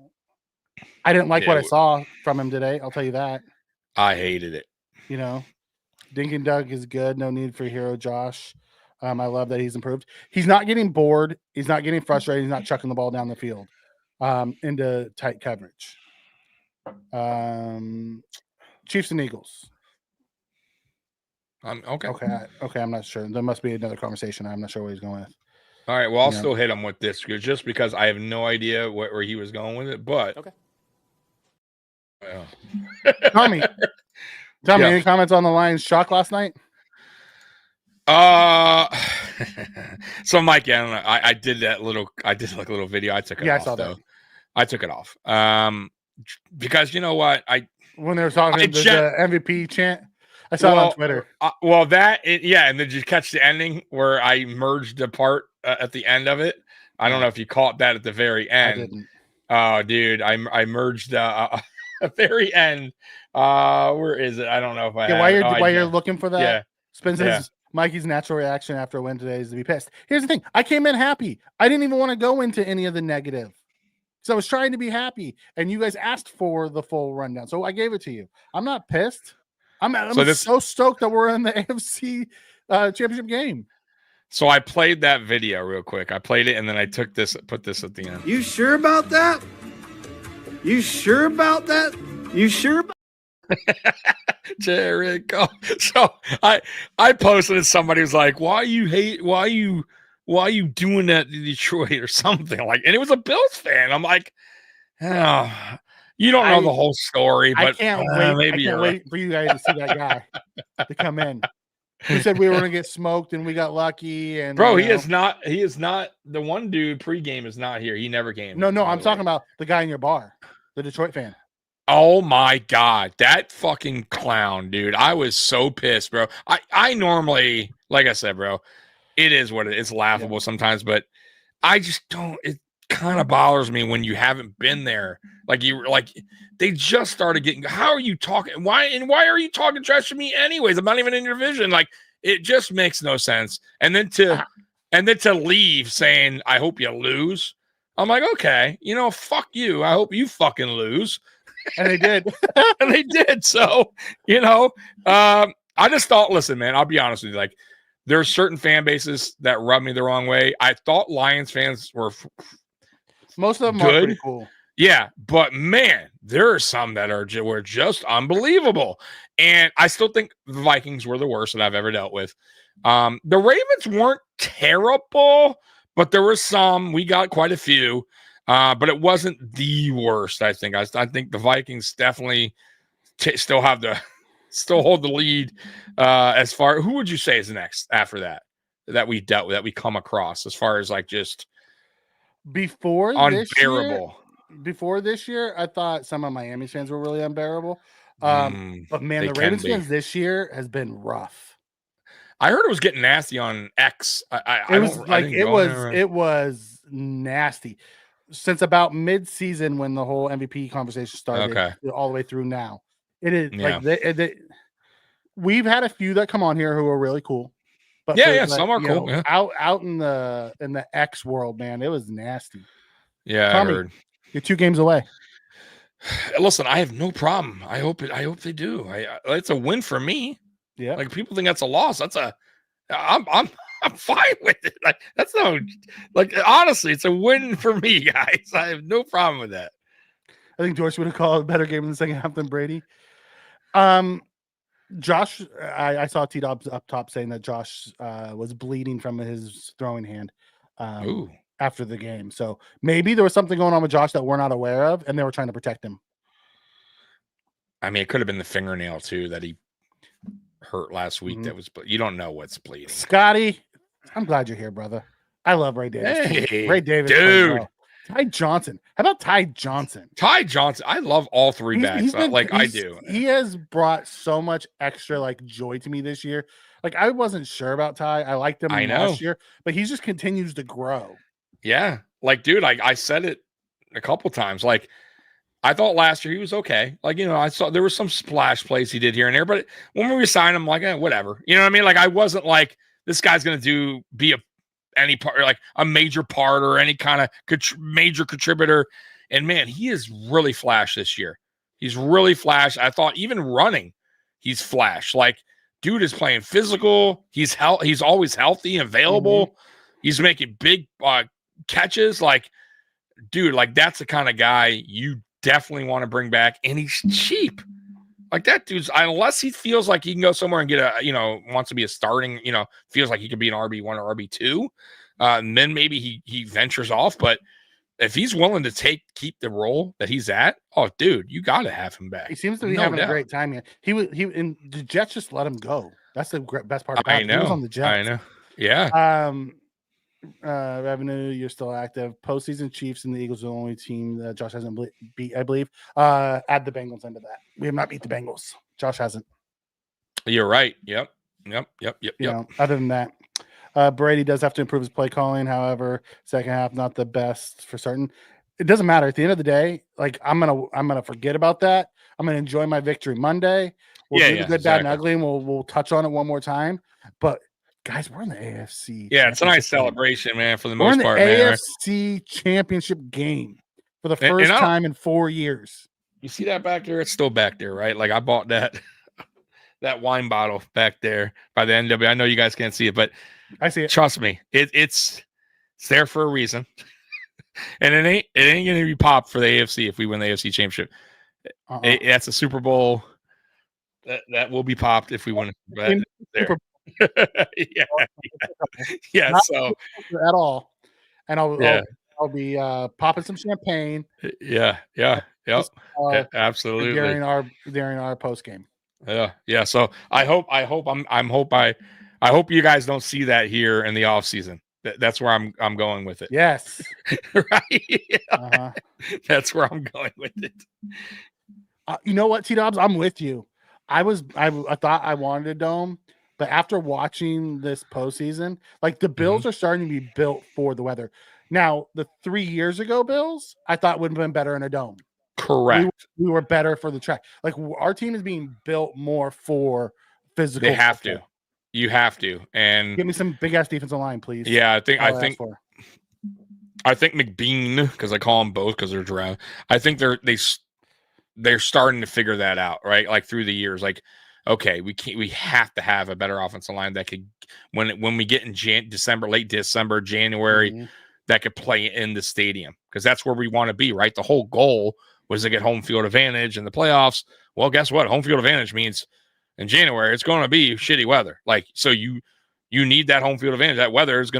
D: I didn't like what I saw from him today. I'll tell you that.
C: I hated it.
D: Dink and Doug is good. No need for hero Josh. I love that he's improved. He's not getting bored. He's not getting frustrated. He's not chucking the ball down the field into tight coverage. Chiefs and Eagles.
C: Okay.
D: Okay. I'm not sure. There must be another conversation. I'm not sure what he's going with.
C: All right. Well, I'll still hit him with this just because I have no idea where he was going with it. But
E: okay.
C: Well.
D: Tommy, any comments on the Lions' shock last night?
C: So Mike, I did a little video. I took it off.
D: I saw that.
C: I took it off. Because you know what?
D: When they were talking the MVP chant, I saw it on Twitter.
C: And then you catch the ending where I merged the part at the end of it. I don't know if you caught that at the very end.
D: I didn't.
C: Oh, dude, I merged the very end. Where is it? I don't know if I.
D: While you're looking for that,
C: yeah.
D: Spence says Mikey's natural reaction after a win today is to be pissed. Here's the thing: I came in happy. I didn't even want to go into any of the negative, so I was trying to be happy. And you guys asked for the full rundown, so I gave it to you. I'm not pissed. I'm so stoked that we're in the AFC championship game.
C: So I played that video real quick. I played it, and then I put this at the end.
F: You sure about that? You sure about that? You sure about
C: Jared, so I posted and somebody was like, why you doing that to Detroit or something and it was a Bills fan. I'm like, oh, you don't know the whole story, but
D: I can't wait for you guys to see that guy to come in. He said we were going to get smoked and we got lucky. And
C: bro, he is not the one dude pregame is not here. He never came.
D: No, I'm talking about the guy in your bar, the Detroit fan.
C: Oh my God, that fucking clown, dude. I was so pissed, bro. I normally, like I said, bro, it is what it is. It's laughable sometimes, but I just don't, it kind of bothers me when you haven't been there. They just started getting, how are you talking? Why are you talking trash to me anyways? I'm not even in your vision. It just makes no sense. And then to leave saying, I hope you lose. I'm like, okay, fuck you. I hope you fucking lose.
D: And they did.
C: And they did. So, I just thought, listen, man, I'll be honest with you. There are certain fan bases that rub me the wrong way. I thought Lions fans were
D: most of them
C: good.
D: are pretty cool.
C: Yeah, but man, there are some that were just unbelievable. And I still think the Vikings were the worst that I've ever dealt with. The Ravens weren't terrible, but there were some. We got quite a few, but it wasn't the worst, I think. I think the Vikings definitely still hold the lead as far. Who would you say is next after that we dealt with, that we come across as far as like just
D: before
C: unbearable?
D: Before this year, I thought some of Miami's fans were really unbearable. But man, the Ravens fans this year has been rough.
C: I heard it was getting nasty on X. It
D: was nasty since about mid-season when the whole MVP conversation started, all the way through now. It is like we've had a few that come on here who are really cool, but
C: some are cool.
D: Out in the X world, man, it was nasty.
C: Yeah, I heard.
D: You're 2 games away.
C: Listen, I have no problem. I hope they do. It's a win for me.
D: Yeah,
C: like people think that's a loss. I'm fine with it. Like that's no, like honestly, it's a win for me, guys. I have no problem with that.
D: I think George would have called a better game in the second half than Brady. Josh, I saw T-Dobbs up top saying that Josh was bleeding from his throwing hand after the game. So maybe there was something going on with Josh that we're not aware of, and they were trying to protect him.
C: I mean, it could have been the fingernail too that he hurt last week. That was, but you don't know what's bleeding.
D: Scotty, I'm glad you're here, brother. I love Ray Davis.
C: Hey,
D: Ray Davis,
C: dude.
D: well. Ty Johnson. How about Ty Johnson?
C: Ty Johnson. I love all three backs. I do.
D: He has brought so much extra like joy to me this year. Like I wasn't sure about Ty. I liked him last year, but he just continues to grow.
C: Yeah, like dude, I said it a couple times. Like I thought last year he was okay. Like, you know, I saw there were some splash plays he did here and there, but when we signed him, like, whatever. You know what I mean? Like, I wasn't like, this guy's going to be any part, like a major part or any kind of major contributor. And man, he is really flashed this year. He's really flashed. I thought even running, he's flashed. Like, dude is playing physical. He's always healthy and available. He's making big catches. Like, dude, like that's the kind of guy you definitely want to bring back, and he's cheap. Like that dude's, unless he feels like he can go somewhere and get wants to be a starting, feels like he could be an RB1 or RB2, and then maybe he ventures off. But if he's willing to keep the role that he's at, oh, dude, you got to have him back.
D: He seems to be having a great time here. And the Jets just let him go. That's the best part about it. He was on the Jets.
C: I know. Yeah.
D: Revenue, you're still active. Postseason Chiefs and the Eagles are the only team that Josh hasn't beat, I believe. Add the Bengals into that. We have not beat the Bengals. Josh hasn't.
C: You're right. Yep.
D: Other than that, Brady does have to improve his play calling. However, second half not the best for certain. It doesn't matter. At the end of the day, like I'm gonna forget about that. I'm gonna enjoy my victory Monday. We'll do the good, bad, and ugly, and we'll touch on it one more time. But guys, we're in the AFC.
C: Yeah, it's a nice celebration, man, for the most part, man.
D: We're in the AFC championship game for the first time in 4 years.
C: You see that back there? It's still back there, right? Like I bought that wine bottle back there by the NW. I know you guys can't see it, but
D: I see it.
C: Trust me, it's there for a reason. And it ain't gonna be popped for the AFC if we win the AFC championship. That's a Super Bowl that will be popped if we win it. yeah.
D: Not
C: so
D: at all, and I'll be popping some champagne.
C: Yeah. Absolutely.
D: During our post game.
C: Yeah. So I hope you guys don't see that here in the off season. That's where I'm going with it.
D: Yes.
C: Right. That's where I'm going with it.
D: You know what, T-Dobbs? I'm with you. I thought I wanted a dome. But after watching this postseason, like the Bills are starting to be built for the weather. Now, the 3 years ago Bills, I thought would have been better in a dome.
C: Correct.
D: We were better for the track. Like our team is being built more for physical.
C: They have to. You have to. And
D: give me some big ass defensive line, please.
C: Yeah, I think McBean, because I call them both because they're drowned. I think they're starting to figure that out, right? Like through the years, like. Okay, we have to have a better offensive line that could when we get in late December, January, that could play in the stadium, because that's where we want to be, right? The whole goal was to get home field advantage in the playoffs. Well, guess what? Home field advantage means in January it's going to be shitty weather. Like, so you need that home field advantage. That weather is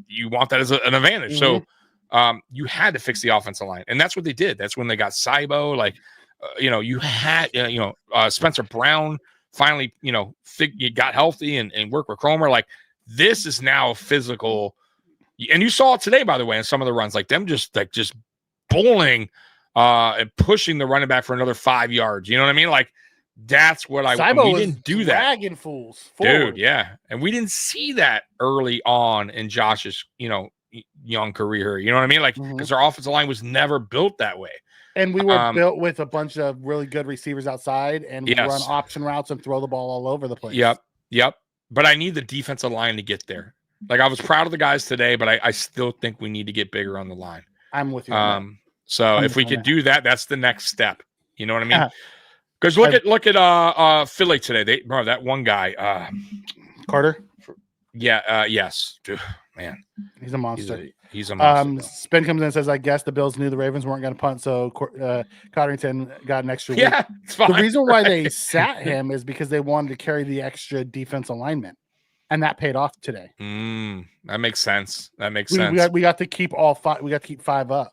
C: you want that as an advantage.
D: Mm-hmm.
C: So you had to fix the offensive line, and that's what they did. That's when they got Cybo. Like, you had Spencer Brown finally got healthy and worked with Cromer. Like, this is now physical, and you saw it today, by the way, in some of the runs, like them just bowling and pushing the running back for another 5 yards. You know what I mean? Like, that's what we didn't do that.
D: Dragging fools forward.
C: Dude, yeah. And we didn't see that early on in Josh's, young career. You know what I mean? Like, because our offensive line was never built that way.
D: And we were built with a bunch of really good receivers outside, and we run option routes and throw the ball all over the place.
C: Yep. But I need the defensive line to get there. Like, I was proud of the guys today, but I still think we need to get bigger on the line.
D: I'm with you.
C: So if we could do that, that's the next step. You know what I mean? Because look at Philly today. That one guy,
D: Carter.
C: Yes. Dude, man,
D: he's a monster.
C: He's a monster.
D: Spin comes in and says, "I guess the Bills knew the Ravens weren't going to punt, so Cotterington got an extra week."
C: Yeah, it's fine.
D: The reason why they sat him is because they wanted to carry the extra defense alignment, and that paid off today.
C: That makes sense.
D: We got to keep all five. We got to keep 5 up.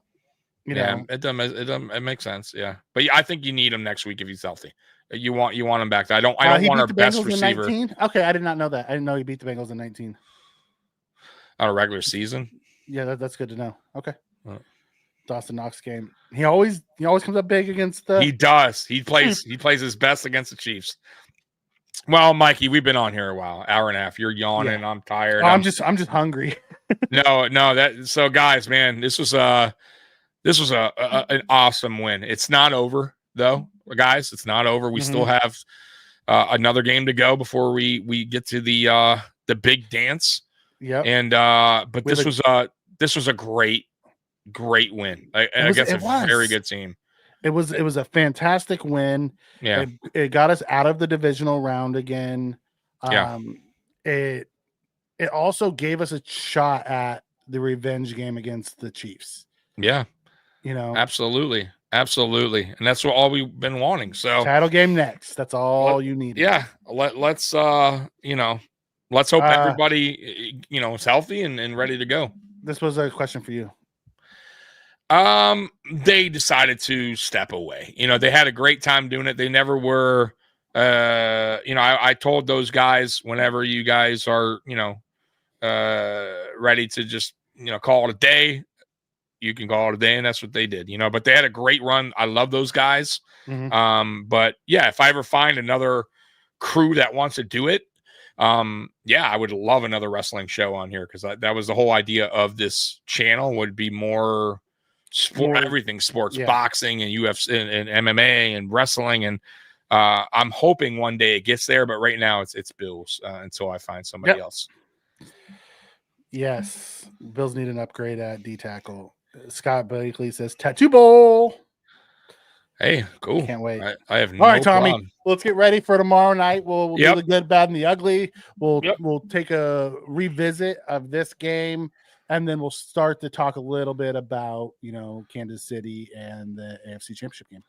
C: It makes sense. Yeah, but I think you need him next week if he's healthy. You want him back there. I don't want our best receiver.
D: Okay, I did not know that. I didn't know he beat the Bengals in 19
C: on a regular season.
D: Yeah, that's good to know. Okay. Dawson Knox game. He always comes up big against the.
C: He does. He plays his best against the Chiefs. Well, Mikey, we've been on here a while, hour and a half. You're yawning. Yeah. I'm tired.
D: I'm just hungry.
C: No. So guys, man, this was an awesome win. It's not over though, guys. It's not over. We still have another game to go before we get to the big dance.
D: Yeah.
C: And but this was a great win. I guess a very good team.
D: It was a fantastic win.
C: Yeah.
D: It got us out of the divisional round again. It also gave us a shot at the revenge game against the Chiefs.
C: Yeah. Absolutely. And that's all we've been wanting. So
D: title game next. That's all you need.
C: Yeah. Let's hope everybody is healthy and ready to go.
D: This was a question for you.
C: They decided to step away. They had a great time doing it. They never were I told those guys, whenever you guys are ready to just call it a day, you can call it a day, and that's what they did. But they had a great run. I love those guys. But yeah, if I ever find another crew that wants to do it, I would love another wrestling show on here, because that was the whole idea of this channel, would be more sport, everything sports, boxing and UFC and MMA and wrestling. And I'm hoping one day it gets there, but right now it's Bills until I find somebody else.
D: Yes, Bills need an upgrade at D tackle. Scott Blakely says Tattoo Bowl.
C: Hey, cool.
D: Can't wait.
C: I have no
D: All right, Tommy.
C: problem.
D: Let's get ready for tomorrow night. We'll do the good, bad, and the ugly. We'll take a revisit of this game, and then we'll start to talk a little bit about Kansas City and the AFC Championship game.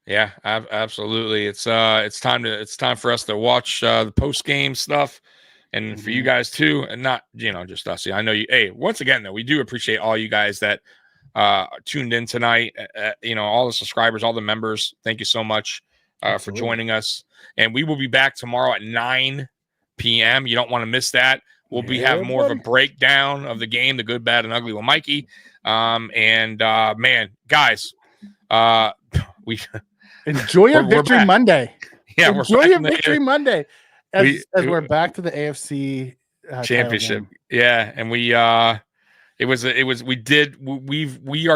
C: Yeah, absolutely. It's time for us to watch the post game stuff, and for you guys too, and not just us. I know you. Hey, once again though, we do appreciate all you guys that tuned in tonight. All the subscribers, all the members. Thank you so much for joining us, and we will be back tomorrow at 9 p.m. You don't want to miss that. We'll be having more of a breakdown of the game, the good, bad, and ugly with Mikey. Man, guys, we
D: enjoy your Victory Monday.
C: Yeah,
D: enjoy your Victory Monday as we're back to the AFC
C: Championship. Yeah, and we are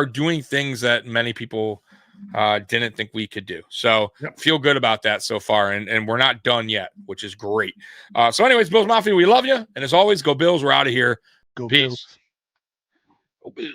C: doing things that many people didn't think we could do. So feel good about that so far. And we're not done yet, which is great. So anyways, Bills Mafia, we love you. And as always, go Bills. We're out of here.
D: Go
C: Peace.
D: Bills.
C: Go Bills.